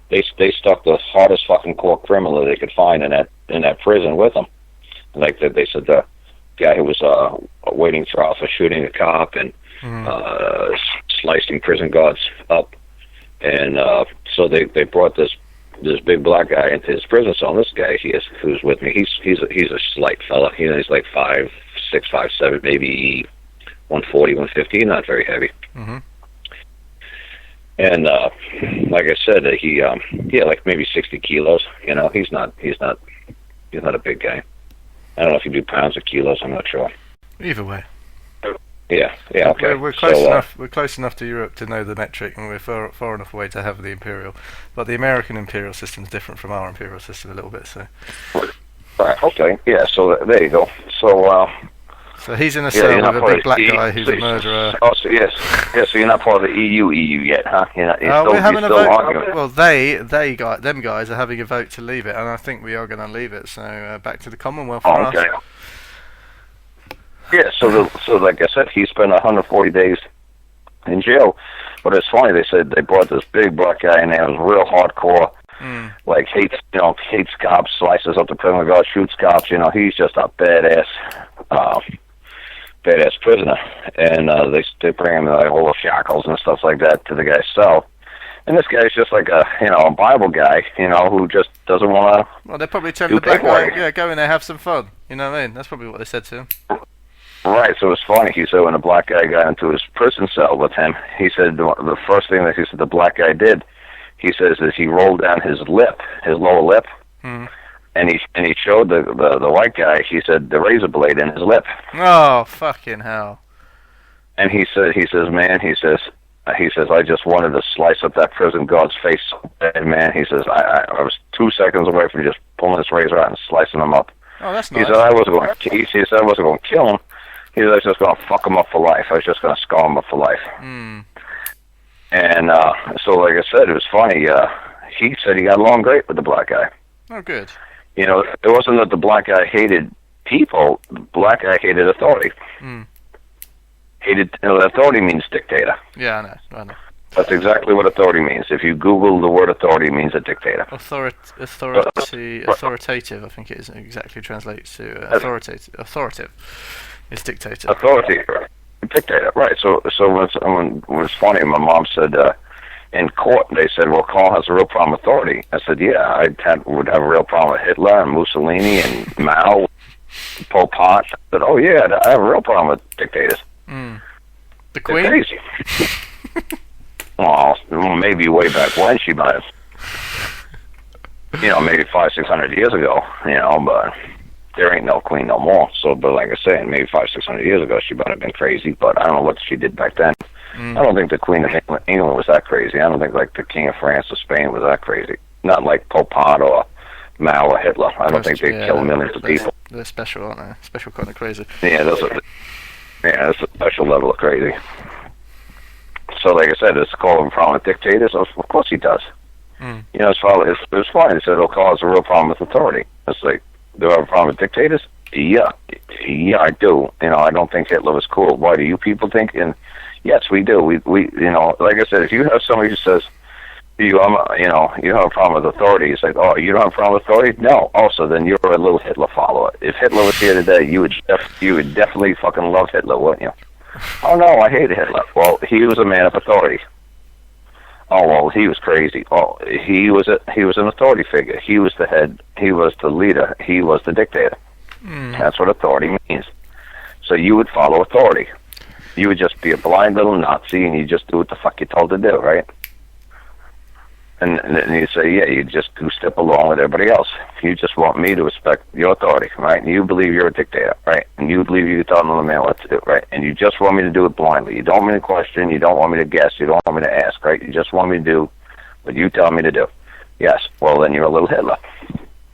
Speaker 1: They stuck the hardest fucking court criminal they could find in that prison with him. Like they said, the guy who was awaiting trial for shooting a cop and slicing prison guards up, and so they brought this big black guy into his prison cell. And this guy who's with me, he's a slight fella. He's like 5'6", 5'7", maybe 140, 150. Not very heavy.
Speaker 2: Mm-hmm.
Speaker 1: And like I said, he like maybe 60 kilos. You know, he's not a big guy. I don't know if you do pounds or kilos. I'm not sure.
Speaker 2: Either way.
Speaker 1: Yeah, okay.
Speaker 2: We're close enough. We're close enough to Europe to know the metric, and we're far enough away to have the imperial. But the American imperial system is different from our imperial system a little bit. So.
Speaker 1: Right. Okay. Yeah. So there you go. So
Speaker 2: he's in a cell with a big black guy who's a murderer.
Speaker 1: Oh, so yes. So you're not part of the EU yet, huh?
Speaker 2: We're having a vote. Well, them guys are having a vote to leave it, and I think we are going to leave it. So back to the Commonwealth for us.
Speaker 1: Yeah, so like I said, he spent 140 days in jail. But it's funny, they said they brought this big black guy in there who was real hardcore, like hates cops, slices up the prison guard, shoots cops. He's just a badass prisoner. And they bring him like all the shackles and stuff like that to the guy's cell. And this guy's just like a Bible guy, who just doesn't want to.
Speaker 2: Well, they're probably telling the black guy, yeah, go in there, have some fun. You know what I mean? That's probably what they said to him.
Speaker 1: Right, so it's funny. He said when the black guy got into his prison cell with him, he said the first thing that he said the black guy did, he says, is he rolled down his lower lip, and he showed the white guy. He said the razor blade in his lip.
Speaker 2: Oh, fucking hell!
Speaker 1: And he says, I just wanted to slice up that prison guard's face so bad, man. He says, I was 2 seconds away from just pulling this razor out and slicing him up.
Speaker 2: Oh, that's nice.
Speaker 1: He said, I wasn't going to kill him. He said, I was just going to fuck him up for life. I was just going to scar him up for life. And so, like I said, it was funny. He said he got along great with the black guy.
Speaker 2: Oh, good.
Speaker 1: It wasn't that the black guy hated people. The black guy hated authority. Authority means dictator.
Speaker 2: Yeah, I know.
Speaker 1: That's exactly what authority means. If you Google the word authority, it means a dictator.
Speaker 2: Authoritative, I think it is exactly translates to authoritative. It's dictator.
Speaker 1: Authority, dictator, right? So when it was funny, my mom said in court they said, "Well, Karl has a real problem with authority." I said, "Yeah, would have a real problem with Hitler and Mussolini and Mao, Pol Pot." I said, "Oh yeah, I have a real problem with dictators."
Speaker 2: The Queen.
Speaker 1: They're crazy. Well, maybe way back when she might have, maybe 500-600 years ago, but there ain't no queen no more. So, but like I said, maybe 500-600 years ago, she might have been crazy, but I don't know what she did back then. I don't think the Queen of England was that crazy. I don't think like the King of France or Spain was that crazy. Not like Pol Pot or Mao or Hitler. I don't think they killed millions of people.
Speaker 2: They're special, aren't they? Special kind of crazy.
Speaker 1: Yeah, that's a special level of crazy. So, like I said, it's called a problem with dictators. Of course he does. It's fine. He said, Karl has a real problem with authority. It's like, do I have a problem with dictators? Yeah, I do. I don't think Hitler was cool. Why do you people think? And yes, we do. We like I said, if you have somebody who says, you have a problem with authority, it's like, oh, you don't have a problem with authority? No. Also, then you're a little Hitler follower. If Hitler was here today, you would definitely fucking love Hitler, wouldn't you? Oh no, I hated Hitler. Well, he was a man of authority. Oh well, he was crazy. Oh, he was an authority figure. He was the head. He was the leader. He was the dictator. That's what authority means. So you would follow authority. You would just be a blind little Nazi, and you just do what the fuck you're told to do, right? And you say, yeah, you just step along with everybody else. You just want me to respect your authority, right? And you believe you're a dictator, right? And you believe you tell another man what to do, right? And you just want me to do it blindly. You don't want me to question. You don't want me to guess. You don't want me to ask, right? You just want me to do what you tell me to do. Yes. Well, then you're a little Hitler.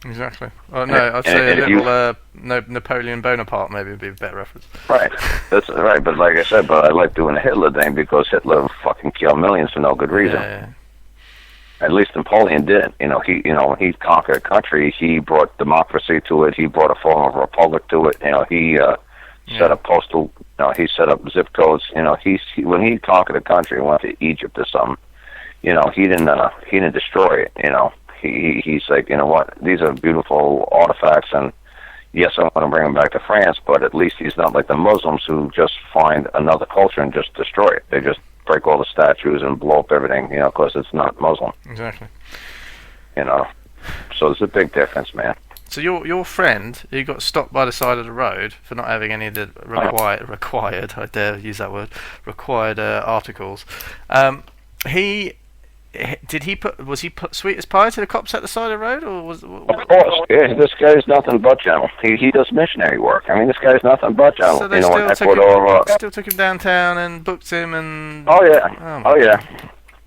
Speaker 2: Exactly. Oh, no, I'd say a little Napoleon Bonaparte maybe would be a better reference.
Speaker 1: Right. That's right. But like I said, I like doing the Hitler thing because Hitler fucking killed millions for no good reason.
Speaker 2: Yeah.
Speaker 1: At least Napoleon did. When he conquered a country, he brought democracy to it. He brought a form of republic to it. He set up postal. He set up zip codes. When he conquered a country and went to Egypt or something, he didn't destroy it. He's like, you know what? These are beautiful artifacts, and yes, I'm going to bring them back to France. But at least he's not like the Muslims who just find another culture and just destroy it. They just break all the statues and blow up everything, because it's not Muslim.
Speaker 2: Exactly.
Speaker 1: So there's a big difference, man.
Speaker 2: So your friend, who got stopped by the side of the road for not having any of the required, I dare use that word, required articles, was he put sweet as pie to the cops at the side of the road, or was?
Speaker 1: Of course, yeah. This guy's nothing but gentle. He does missionary work. I mean, this guy's nothing but gentle.
Speaker 2: So they still took him downtown and booked him and.
Speaker 1: Oh yeah.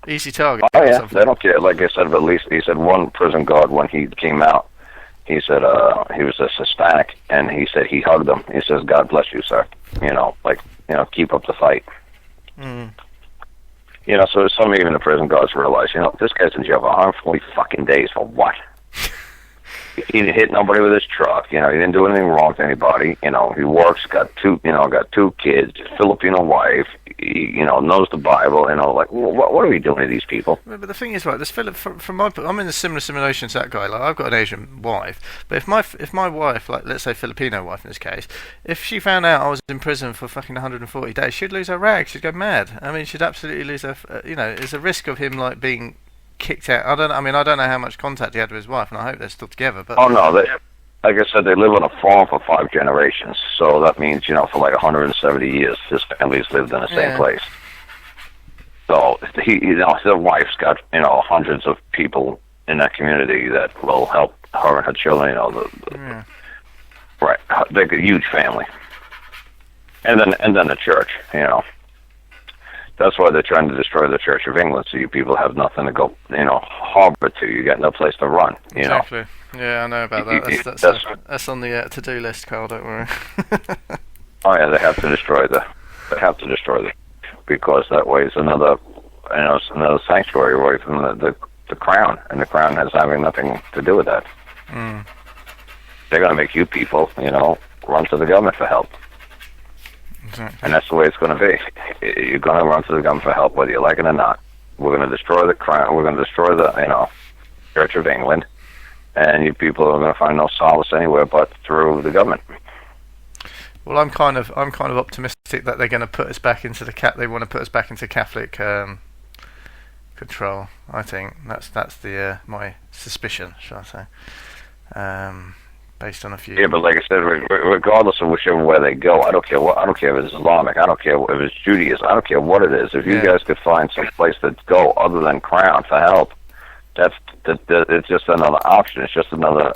Speaker 2: Easy target.
Speaker 1: Oh yeah. They don't care. Like I said, but at least he said one prison guard when he came out. He said he was a Hispanic, and he said he hugged him. He says, "God bless you, sir." Keep up the fight. So some even the prison guards realize, this guy's in jail for 140 fucking days for what? He didn't hit nobody with his truck. You know, he didn't do anything wrong to anybody. You know, he works, got two kids, Filipino wife. He, you know, knows the Bible. You know, like what are we doing to these people?
Speaker 2: But the thing is, right, this Philip, from my, I'm in a similar simulation to that guy. Like, I've got an Asian wife, but if my wife, like, let's say Filipino wife in this case, if she found out I was in prison for fucking 140 days, she'd lose her rag. She'd go mad. I mean, she'd absolutely lose her. You know, there's a risk of him like being kicked out. I don't know how much contact he had with his wife, and I hope they're still together. But
Speaker 1: oh no, like I said, they live on a farm for 5 generations. So that means, you know, for like 170 years, his family's lived in the same place. So you know, his wife's got, you know, hundreds of people in that community that will help her and her children. You know, right? They're a huge family, and then the church. You know, that's why they're trying to destroy the Church of England. So you people have nothing to go, you know, harbor to. You got no place to run. You
Speaker 2: exactly.
Speaker 1: know.
Speaker 2: Yeah, I know about that. That's on the to-do list, Karl. Don't worry.
Speaker 1: Oh yeah, they have to destroy the. Because that way it's another sanctuary away from the crown, and the crown has having nothing to do with that. They're going to make you people, you know, run to the government for help.
Speaker 2: Exactly.
Speaker 1: And that's the way it's going to be. You're going to run to the government for help, whether you like it or not. We're going to destroy the crown. We're going to destroy the, you know, Church of England, and you people are going to find no solace anywhere but through the government.
Speaker 2: Well, I'm kind of optimistic that they're going to put us back into they want to put us back into Catholic control. I think that's the my suspicion, shall I say, based on a few.
Speaker 1: Yeah, but like I said, regardless of whichever way they go, I don't care if it's Islamic, I don't care if it's Judaism, I don't care what it is. If you guys could find some place to go other than Crown for help, it's just another option. It's just another.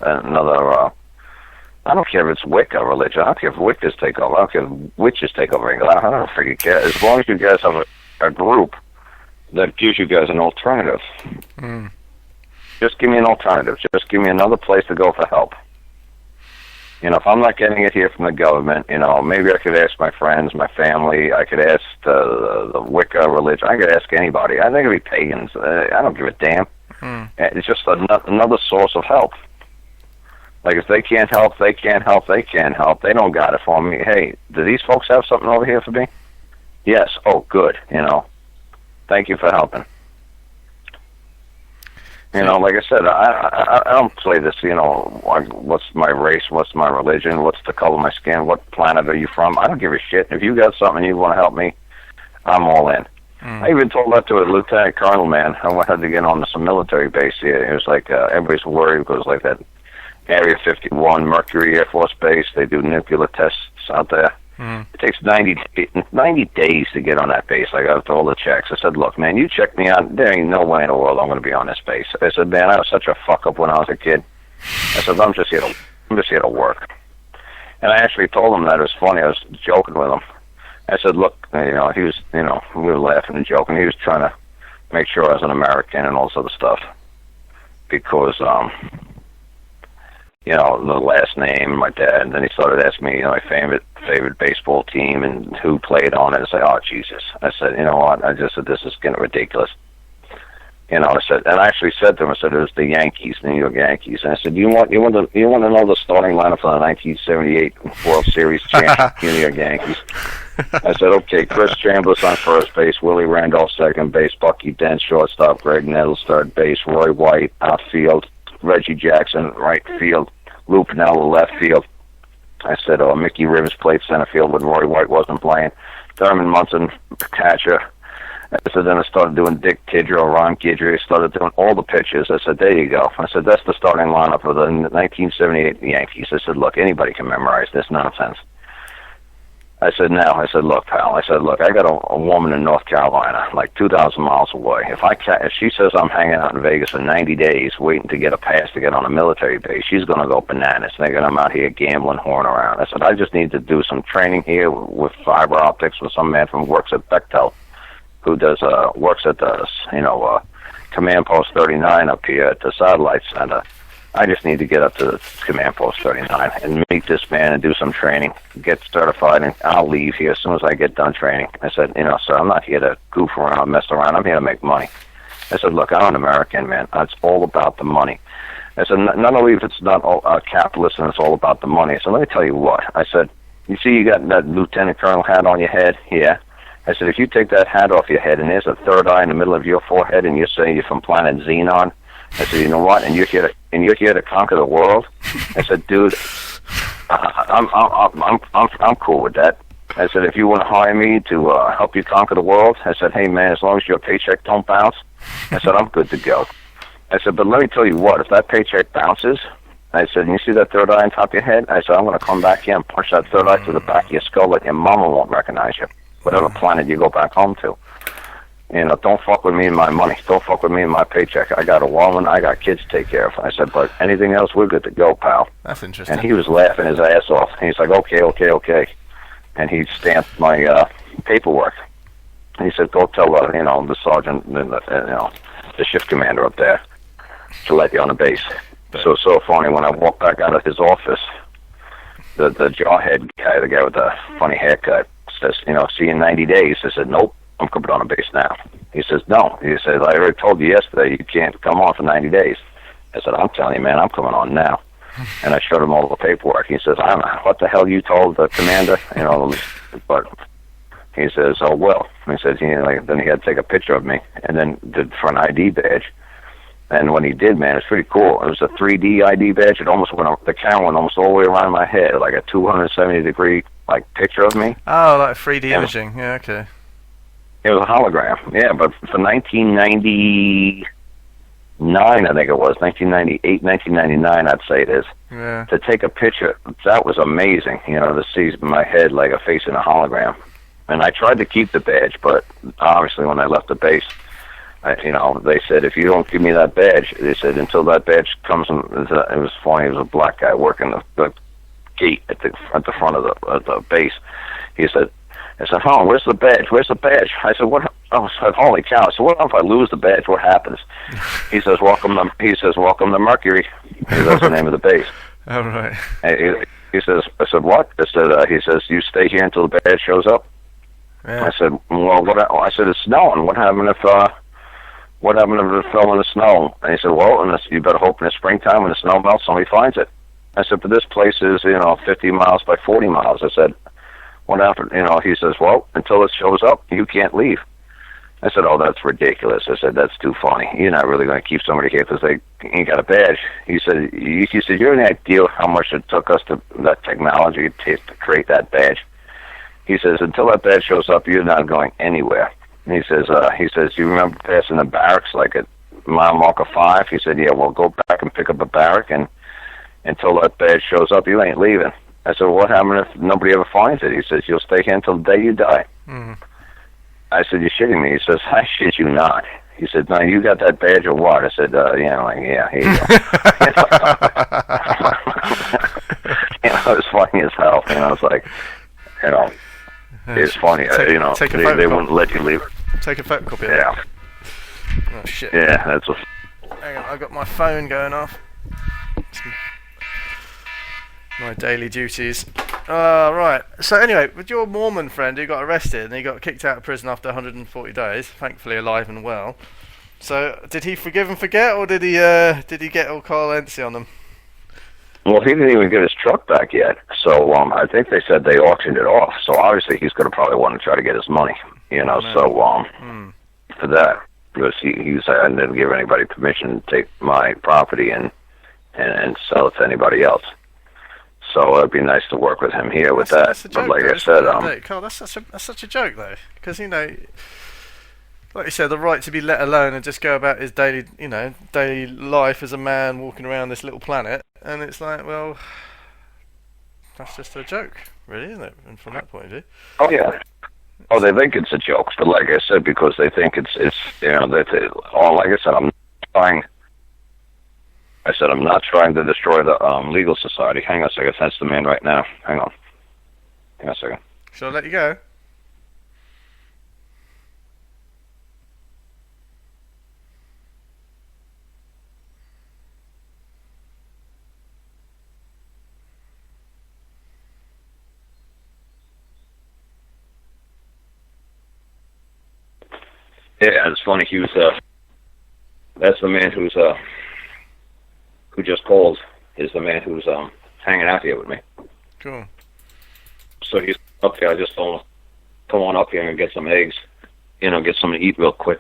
Speaker 1: I don't care if it's Wicca religion. I don't care if Wiccas take over. I don't care if witches take over England. I don't freaking care. As long as you guys have a group that gives you guys an alternative. Just give me an alternative. Just give me another place to go for help. You know, if I'm not getting it here from the government, you know, maybe I could ask my friends, my family. I could ask the Wicca religion. I could ask anybody. I think it'd be pagans. I don't give a damn. It's just another source of help. Like, if they can't help, they can't help. They don't got it for me. Hey, do these folks have something over here for me? Yes. Oh, good. You know, thank you for helping. You know, like I said, I don't play this, you know, what's my race, what's my religion, what's the color of my skin, what planet are you from? I don't give a shit. If you got something you want to help me, I'm all in. I even told that to a lieutenant colonel, man. I had to get on some military base here. It was like, everybody's worried because, like, that Area 51, Mercury Air Force Base, they do nuclear tests out there. It takes 90 days to get on that base. I got all the checks. I said, look, man, you check me out. There ain't no way in the world I'm going to be on this base. I said, man, I was such a fuck-up when I was a kid. I said, I'm just here to work. And I actually told him that. It was funny. I was joking with him. I said, look, you know, he was, you know, we were laughing and joking. He was trying to make sure I was an American and all sort of stuff. Because, you know, the last name, my dad, and then he started asking me, you know, my favorite baseball team and who played on it. I said, oh, Jesus. I said, you know what? I just said, this is getting ridiculous. You know, I said, and I actually said to him, I said, it was the Yankees, the New York Yankees. And I said, you want to know the starting lineup for the 1978 World Series champion New York Yankees? I said, okay, Chris Chambliss on first base, Willie Randolph second base, Bucky Dent shortstop, Greg Nettles third base, Roy White outfield, Reggie Jackson right field, Lou Piniella left field. I said, Mickey Rivers played center field when Roy White wasn't playing. Thurman Munson, catcher. I said, then I started doing Dick Tidrow, Ron Guidry. I started doing all the pitches. I said, there you go. I said, that's the starting lineup of the 1978 Yankees. I said, look, anybody can memorize this nonsense. I said, look, pal. I said, look, I got a woman in North Carolina, like 2,000 miles away. If she says I'm hanging out in Vegas for 90 days waiting to get a pass to get on a military base, she's going to go bananas, thinking I'm out here gambling, whoring around. I said, I just need to do some training here with fiber optics with some man from works at Bechtel, who does works at the Command Post 39 up here at the Satellite Center. I just need to get up to Command Post 39 and meet this man and do some training, get certified, and I'll leave here as soon as I get done training. I said, sir, I'm not here to goof around, mess around. I'm here to make money. I said, look, I'm an American, man. It's all about the money. I said, not only if it's not all, capitalist and it's all about the money. I said, let me tell you what. I said, you see you got that lieutenant colonel hat on your head? Yeah. I said, if you take that hat off your head and there's a third eye in the middle of your forehead and you say you're from planet Xenon, I said, you know what? And you're here to conquer the world. I said, dude, I'm cool with that. I said, if you want to hire me to help you conquer the world, I said, hey man, as long as your paycheck don't bounce, I said, I'm good to go. I said, but let me tell you what, if that paycheck bounces, I said, and you see that third eye on top of your head? I said, I'm going to come back here and punch that third eye through the back of your skull that your mama won't recognize you, whatever planet you go back home to. You know, don't fuck with me and my money. Don't fuck with me and my paycheck. I got a woman. I got kids to take care of. I said, but anything else, we're good to go, pal.
Speaker 2: That's interesting.
Speaker 1: And he was laughing his ass off. And he's like, okay. And he stamped my paperwork. And he said, go tell the sergeant, the shift commander up there to let you on the base. So funny, when I walked back out of his office, the jawhead guy, the guy with the funny haircut, says, see you in 90 days. I said, nope, I'm coming on the base now. He says, no. He says, I already told you yesterday you can't come on for 90 days. I said, I'm telling you, man, I'm coming on now. And I showed him all the paperwork. He says, I don't know what the hell you told the commander, but he says, oh, well. He says, then he had to take a picture of me and then did for an ID badge. And when he did, man, it's pretty cool. It was a 3D ID badge. It almost the camera went almost all the way around my head, like a 270-degree picture of me.
Speaker 2: Oh, like 3D imaging. Yeah, okay.
Speaker 1: It was a hologram. Yeah, but for 1999, I think it was 1998, 1999, I'd say it is.
Speaker 2: Yeah.
Speaker 1: To take a picture, that was amazing. To see my head like a face in a hologram. And I tried to keep the badge, but obviously when I left the base, they said, if you don't give me that badge, they said, until that badge comes in, it was funny, it was a black guy working the gate at the front of the base. He said, oh, where's the badge? Where's the badge? I said, what? Oh, I said, holy cow. I said, what if I lose the badge? What happens? He says, welcome to Mercury. That's the name of the base.
Speaker 2: All right.
Speaker 1: He says, I said, what? He says, you stay here until the badge shows up.
Speaker 2: Yeah.
Speaker 1: I said, well, I said, it's snowing. What happened if it fell in the snow? And he said, well, you better hope in the springtime when the snow melts, somebody finds it. I said, but this place is, 50 miles by 40 miles. I said, what happened? He says, well, until it shows up, you can't leave. I said, oh, that's ridiculous. I said, that's too funny. You're not really going to keep somebody here because they ain't got a badge. He said, you're an idea how much it took us that technology to create that badge. He says, until that badge shows up, you're not going anywhere. And he says, you remember passing the barracks like at mile marker 5? He said, yeah, well, go back and pick up a barrack, and until that badge shows up, you ain't leaving. I said, well, what happens if nobody ever finds it? He says, you'll stay here until the day you die.
Speaker 2: Mm-hmm.
Speaker 1: I said, you're shitting me. He says, I shit you not. He said, no, you got that badge or what? I said, yeah, here you go. It was funny as hell. I was like, it's funny. They wouldn't let you leave.
Speaker 2: Take a photocopy of it.
Speaker 1: Yeah.
Speaker 2: Oh, shit.
Speaker 1: Yeah, that's what.
Speaker 2: Hang on, I got my phone going off. My daily duties. Right. So anyway, with your Mormon friend who got arrested and he got kicked out of prison after 140 days, thankfully alive and well. So did he forgive and forget, or did he get all Karl on them?
Speaker 1: Well, he didn't even get his truck back yet. So I think they said they auctioned it off. So obviously he's going to probably want to try to get his money. For that, because I didn't give anybody permission to take my property and sell it to anybody else. So it'd be nice to work with him here with that.
Speaker 2: That's a joke,
Speaker 1: but like
Speaker 2: though,
Speaker 1: I said,
Speaker 2: Karl, that's such a joke though, because like you said, the right to be let alone and just go about his daily life as a man walking around this little planet, and it's like, well, that's just a joke, really, isn't it? And from that point of view.
Speaker 1: Oh yeah. Oh, they think it's a joke, but like I said, because they think it's like I said, I'm not trying to destroy the legal society. Hang on a second. That's the man right now. Hang on a second.
Speaker 2: Shall I let you go?
Speaker 1: Yeah, it's funny. He was. That's the man who's who just called, is the man who's hanging out here with me.
Speaker 2: Cool.
Speaker 1: So he's up here. I just told him, come on up here and get some eggs, get something to eat real quick,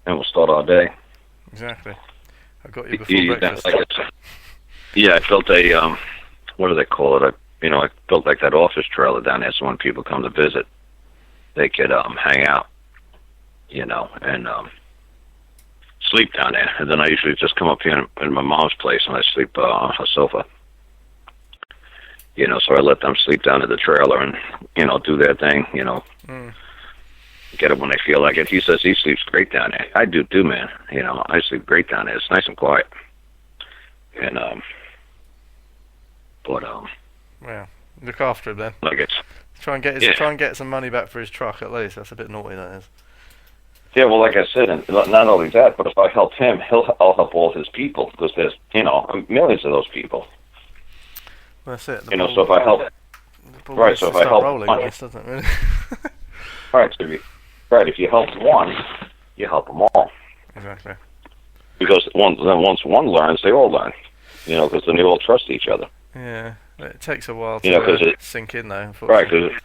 Speaker 1: and we'll start our day.
Speaker 2: Exactly. I got you before breakfast.
Speaker 1: I built a, what do they call it? I built like that office trailer down there, so when people come to visit, they could hang out, and sleep down there. And then I usually just come up here in my mom's place and I sleep on her sofa. So I let them sleep down in the trailer and, do their thing, Get them when they feel like it. He says he sleeps great down there. I do too, man. I sleep great down there. It's nice and quiet. And,
Speaker 2: well, look after him then.
Speaker 1: Like it's...
Speaker 2: Try and get some money back for his truck at least. That's a bit naughty, that is.
Speaker 1: Yeah, well, like I said, and not only that, but if I help him, I'll help all his people, because there's, millions of those people.
Speaker 2: Well, that's it.
Speaker 1: So if I help... Right, so if I help
Speaker 2: rolling,
Speaker 1: one...
Speaker 2: doesn't it, really?
Speaker 1: Right, so if you help one, you help them all.
Speaker 2: Exactly.
Speaker 1: Because once one learns, they all learn. Because then they all trust each other.
Speaker 2: Yeah, it takes a while to sink in, though. Unfortunately.
Speaker 1: Right, because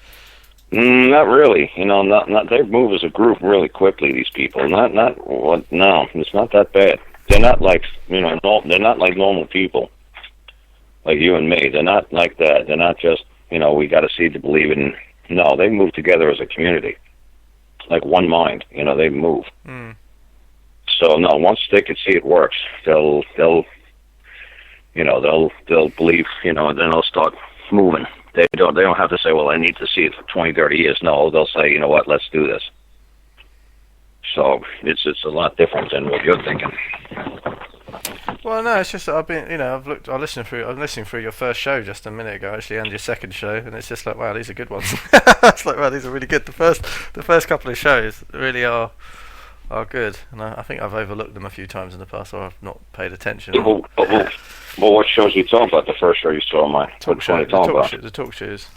Speaker 1: not really. Not they move as a group really quickly. These people, no, it's not that bad. They're not like they're not like normal people, like you and me. They're not like that. They're not just we got to see to believe in. No, they move together as a community, like one mind. They move.
Speaker 2: Mm.
Speaker 1: So no, once they can see it works, they'll believe, and then they'll start moving. They don't have to say, well, I need to see it for 20, 30 years. No, they'll say, you know what, let's do this. So it's a lot different than what you're thinking.
Speaker 2: Well, no, it's just I'm listening through your first show just a minute ago, actually, and your second show, and it's just like, wow, these are good ones. It's like, wow, these are really good. The first couple of shows really are good, and I think I've overlooked them a few times in the past, or I've not paid attention.
Speaker 1: Well, what shows are you talking about? The first show you saw on mine.
Speaker 2: The talk shows.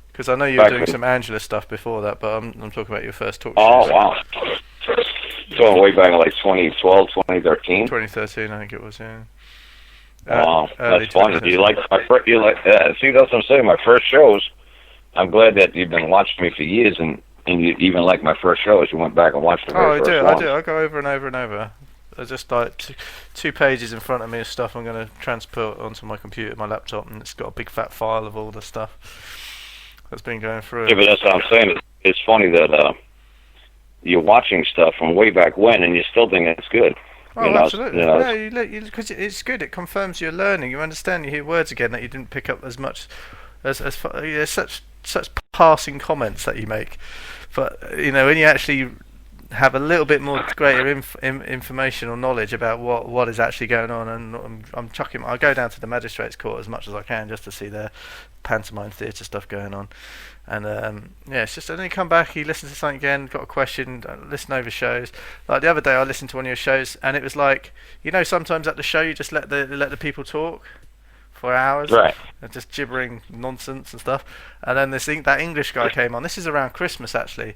Speaker 2: Because I know you were doing some Angela stuff before that, but I'm talking about your first talk show.
Speaker 1: Oh, wow. Going way back in like 2012, 2013?
Speaker 2: 2013, I think it was, yeah.
Speaker 1: Wow, that's fun. See, that's what I'm saying. My first shows, I'm glad that you've been watching me for years, and you even like my first shows. You went back and watched the very first one.
Speaker 2: I do. I go over and over and over. There's just like two pages in front of me of stuff I'm going to transport onto my computer, my laptop, and it's got a big fat file of all the stuff that's been going through.
Speaker 1: Yeah, but that's what I'm saying. It's funny that you're watching stuff from way back when, and you still think it's good.
Speaker 2: Oh, absolutely. Yeah, because it's good. It confirms you're learning. You understand. You hear words again that you didn't pick up as much as such passing comments that you make. But when you actually have a little bit more greater information or knowledge about what is actually going on, and I go down to the magistrates' court as much as I can just to see their pantomime theatre stuff going on, and it's just, and then you come back, you listen to something again, got a question, listen over shows. Like the other day I listened to one of your shows, and it was like, sometimes at the show you just let the people talk for hours,
Speaker 1: right?
Speaker 2: And just gibbering nonsense and stuff. And then that English guy came on. This is around Christmas, actually,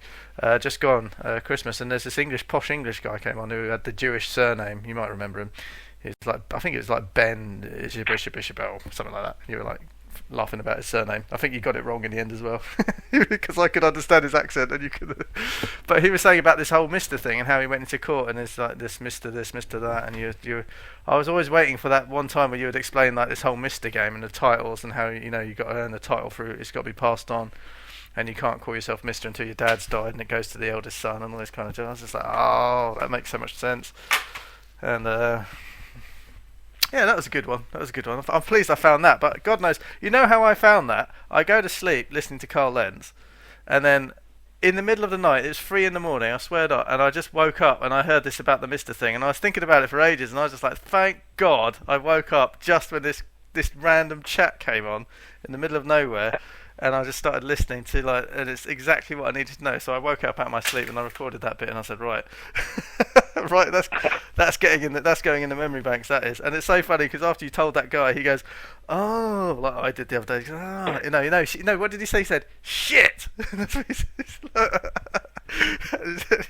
Speaker 2: just gone Christmas. And there's this posh English guy came on who had the Jewish surname. You might remember him. He's like, I think it was like Ben Bishop, something like that. You were like laughing about his surname. I think you got it wrong in the end as well, because I could understand his accent and you could. But he was saying about this whole Mister thing and how he went into court and it's like this Mister that, and I was always waiting for that one time where you would explain like this whole Mister game and the titles and how you got to earn the title through, it's got to be passed on, and you can't call yourself Mister until your dad's died and it goes to the eldest son and all this kind of stuff. I was just like, oh, that makes so much sense, and yeah, that was a good one. I'm pleased I found that, but God knows, how I found that? I go to sleep listening to Karl Lenz, and then in the middle of the night, it was 3 a.m, I swear not, and I just woke up and I heard this about the Mister thing, and I was thinking about it for ages, and I was just like, thank God I woke up just when this random chat came on in the middle of nowhere, and I just started listening to and it's exactly what I needed to know. So I woke up out of my sleep and I recorded that bit, and I said, right, right, that's going in the memory banks. That is, and it's so funny because after you told that guy, he goes, oh, like I did the other day. He goes, what did he say? He said, shit. That's what he said.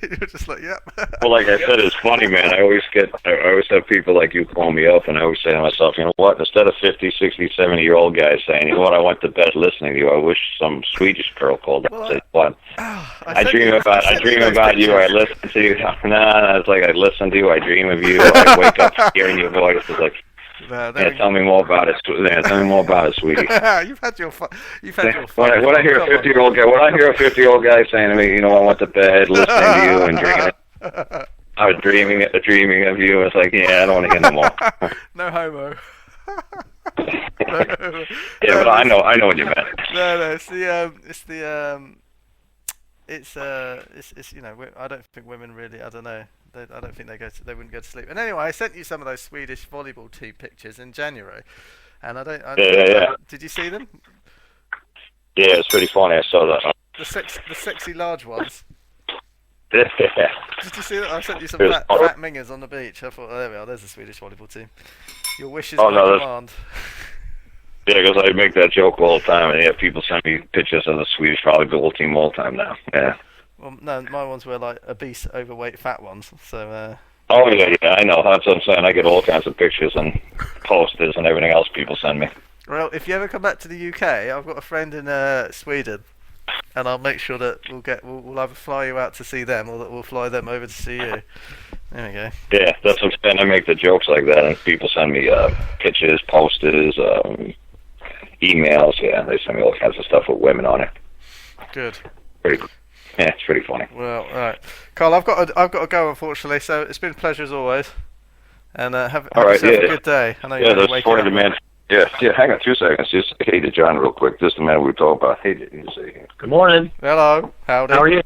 Speaker 2: You're just like, yep.
Speaker 1: Well, like I said, it's funny, man. I always have people like you call me up, and I always say to myself, you know what? Instead of 50, 60, 70-year-old guys saying, you know what, I went to bed listening to you, I wish some Swedish girl called up and said, what? I dream about you. I listen to you. Nah, it's like I listen to you. I dream of you. I wake up hearing your voice. It's like, tell me more about it. Tell me more about it, sweetie.
Speaker 2: You've had your fun.
Speaker 1: When I hear a 50-year-old guy saying to me, you know, I went to bed listening to you and dreaming. I was dreaming of you. It's like, yeah, I don't want to hear no more.
Speaker 2: No homo.
Speaker 1: Yeah, but I know what you meant.
Speaker 2: No, it's you know, I don't think women really, I don't know. I don't think they wouldn't go to sleep. And anyway, I sent you some of those Swedish volleyball team pictures in January, and
Speaker 1: Yeah.
Speaker 2: Did you see them?
Speaker 1: Yeah, it's pretty funny. I saw that.
Speaker 2: The sexy large ones.
Speaker 1: Yeah.
Speaker 2: Did you see that? I sent you some fat mingers on the beach. I thought, oh, there we are. There's the Swedish volleyball team. Your wish is my command.
Speaker 1: Yeah, because I make that joke all the time, and people send me pictures of the Swedish volleyball team all the time now. Yeah.
Speaker 2: Well, no, my ones were like obese, overweight, fat ones. So.
Speaker 1: Oh yeah, I know. That's what I'm saying. I get all kinds of pictures and posters and everything else people send me.
Speaker 2: Well, if you ever come back to the UK, I've got a friend in Sweden, and I'll make sure that we'll either fly you out to see them, or that we'll fly them over to see you. There we go.
Speaker 1: Yeah, that's what I'm saying. I make the jokes like that, and people send me pictures, posters, emails. Yeah, they send me all kinds of stuff with women on it.
Speaker 2: Good.
Speaker 1: Yeah, it's pretty funny.
Speaker 2: Well, all right, Karl, I've got to go, unfortunately. So it's been a pleasure as always, and have yourself a good day. I know you're
Speaker 1: that's funny, man. Yeah, hang on 2 seconds. Just hey to John real quick. This is the man we were talking about. Hey,
Speaker 3: good morning.
Speaker 2: Hello. Howdy.
Speaker 3: How are you?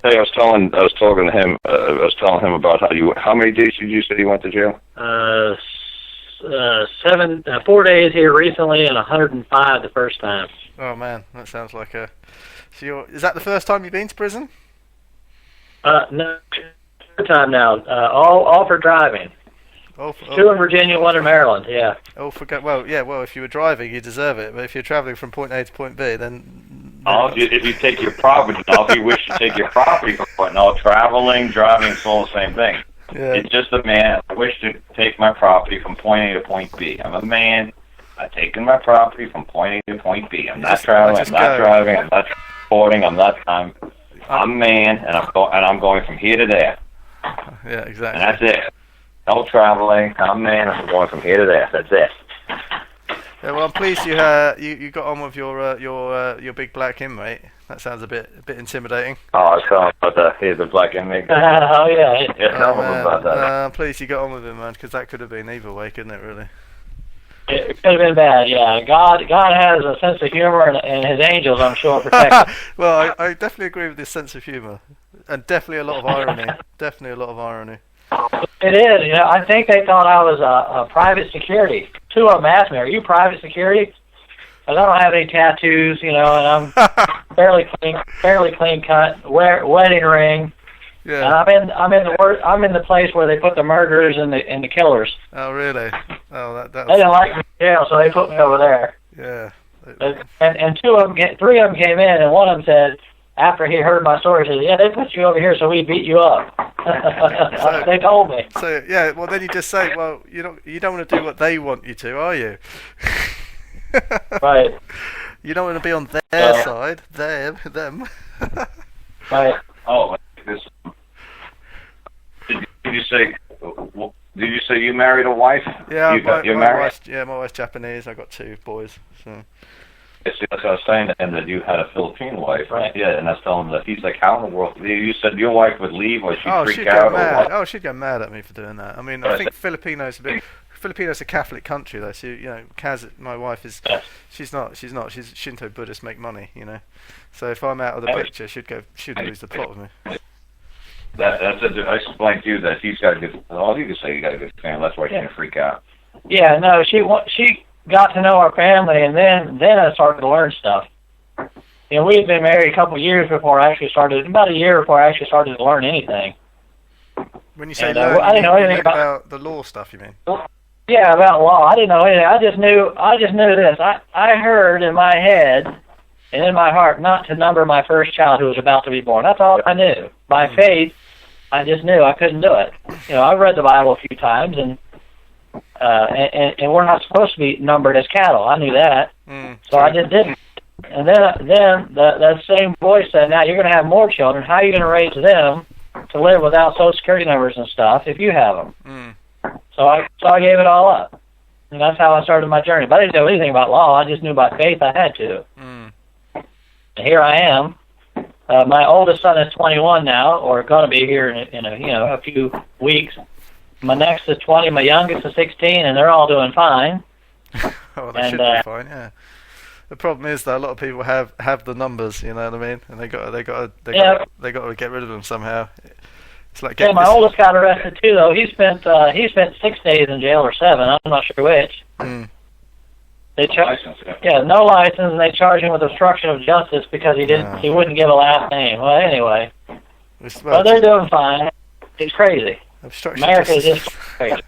Speaker 1: Hey, I was talking to him. I was telling him about how many days did you say you went to jail?
Speaker 3: 4 days here recently, and 105 the first time.
Speaker 2: Oh man, that sounds like a. So is that the first time you've been to prison?
Speaker 3: No, third time now. All for driving. Two in Virginia, one in Maryland. Yeah.
Speaker 1: Well,
Speaker 2: if you were driving, you deserve it. But if you're traveling from point A to point B, then.
Speaker 1: If you take your property, if you wish to take your property, but no, driving, it's all the same thing.
Speaker 2: Yeah.
Speaker 1: It's just a man. I wish to take my property from point A to point B. I'm a man. I've taken my property from point A to point B. I'm not traveling. I'm not driving. I'm not transporting. I'm a man, and I'm going from here to there.
Speaker 2: Yeah, exactly.
Speaker 1: And that's it. No traveling. I'm a man. I'm going from here to there. That's it.
Speaker 2: Yeah, well, I'm pleased you got on with your big black inmate. That sounds a bit intimidating.
Speaker 1: Oh, I was telling about he's a black inmate.
Speaker 3: Oh yeah.
Speaker 1: Yeah, tell him about that.
Speaker 2: I'm pleased you got on with him, man, because that could have been either way, couldn't it? Really.
Speaker 3: It could have been bad. Yeah. God has a sense of humor, and his angels, I'm sure, protect him.
Speaker 2: Well, I definitely agree with his sense of humor, and definitely a lot of irony. Definitely a lot of irony.
Speaker 3: It is. You know, I think they thought I was a private security. Two of them asked me, "Are you private security?" Because I don't have any tattoos, you know, and I'm fairly clean cut. Wedding ring.
Speaker 2: Yeah.
Speaker 3: And I'm in the place where they put the murderers and the killers.
Speaker 2: Oh really? Oh,
Speaker 3: they didn't like me in jail, so they put me over there.
Speaker 2: Yeah.
Speaker 3: And three of them came in, and one of them said, after he heard my story, he said, "Yeah, they put you over here so we beat you up." They told me.
Speaker 2: So yeah, well then you just say, well, you don't want to do what they want you to, are you?
Speaker 3: Right.
Speaker 2: You don't want to be on their side, them.
Speaker 3: Right.
Speaker 1: Oh, did you say you married a wife?
Speaker 2: Yeah,
Speaker 1: you're married.
Speaker 2: My wife's Japanese. I got 2 boys. So.
Speaker 1: That's what I was saying to him, that you had a Filipino wife, right? Yeah, and I was telling him that he's like, how in the world? You said your wife would leave, or she'd freak out, or what?
Speaker 2: Oh, she'd get mad at me for doing that. I mean, I think Filipinos a Catholic country, though. So Kaz, my wife is, she's not. She's Shinto Buddhist, make money, you know. So if I'm out of the picture, she'd lose the plot with me.
Speaker 1: That's it. I explained to you that he's got a good. All you can say, you got a good family. That's why she didn't freak out.
Speaker 3: Yeah, no, she got to know our family, and then I started to learn stuff. You know, we had been married a couple of years before I actually started. About a year before I actually started to learn anything.
Speaker 2: When you say learn, I didn't know anything about the law stuff. You mean?
Speaker 3: Yeah, about law. I didn't know anything. I just knew this. I heard in my head and in my heart not to number my first child who was about to be born. That's all I knew. By faith, I just knew I couldn't do it. I've read the Bible a few times, and we're not supposed to be numbered as cattle. I knew that, so I just didn't. And then that same voice said, "Now you're going to have more children. How are you going to raise them to live without Social Security numbers and stuff if you have them?" So I gave it all up, and that's how I started my journey. But I didn't know anything about law. I just knew by faith I had to. And here I am. My oldest son is 21 now, or going to be here in a few weeks. My next is 20. My youngest is 16, and they're all doing fine.
Speaker 2: Oh, they should be fine. Yeah. The problem is that a lot of people have the numbers, you know what I mean, and they got to get rid of them somehow. It's like
Speaker 3: my oldest got arrested too, though. He spent 6 days in jail or 7. I'm not sure which. They no license, and they charged him with obstruction of justice because he wouldn't give a last name. Well, anyway, they're doing fine. It's crazy. America is just crazy.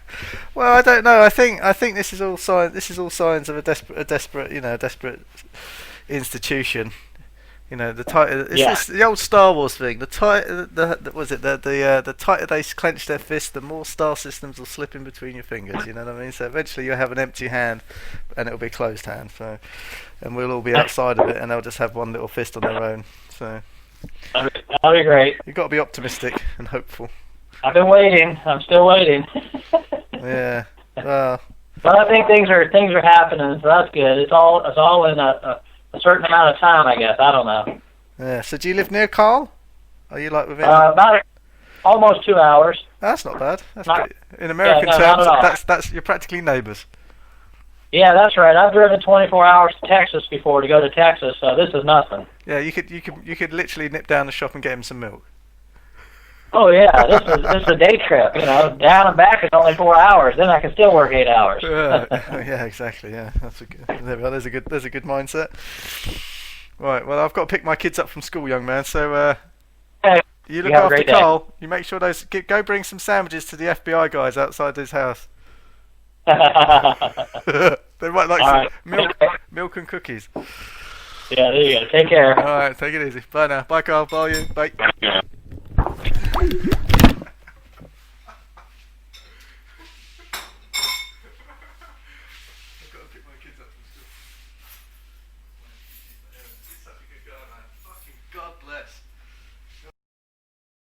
Speaker 2: Well, I don't know. I think this is all signs of a desperate institution. It's the old Star Wars thing. The tighter they clench their fist, the more star systems will slip in between your fingers. You know what I mean? So eventually you'll have an empty hand, and it'll be a closed hand. So, and we'll all be outside of it, and they'll just have one little fist on their own. So,
Speaker 3: that'll be great.
Speaker 2: You've got to be optimistic and hopeful.
Speaker 3: I've been waiting. I'm still waiting.
Speaker 2: Yeah. Well.
Speaker 3: But I think things are happening, so that's good. It's all in a certain amount of time, I guess. I don't know.
Speaker 2: Yeah. So do you live near Karl? Are you like within?
Speaker 3: About almost 2 hours.
Speaker 2: That's not bad. That's good. In American terms, that's you're practically neighbours.
Speaker 3: Yeah, that's right. I've driven 24 hours to Texas before to go to Texas, so this is nothing.
Speaker 2: Yeah, you could literally nip down the shop and get him some milk. Oh
Speaker 3: yeah, this is a day trip. Down and back is only 4 hours. Then I can still work 8 hours.
Speaker 2: Yeah, exactly. Yeah, that's there's a good mindset. Right. Well, I've got to pick my kids up from school, young man. So you look after Karl. You make sure go bring some sandwiches to the FBI guys outside his house. They might like some milk and cookies.
Speaker 3: Yeah, there you go. Take care.
Speaker 2: All right, take it easy. Bye now. Bye, Karl. Bye, you. Bye.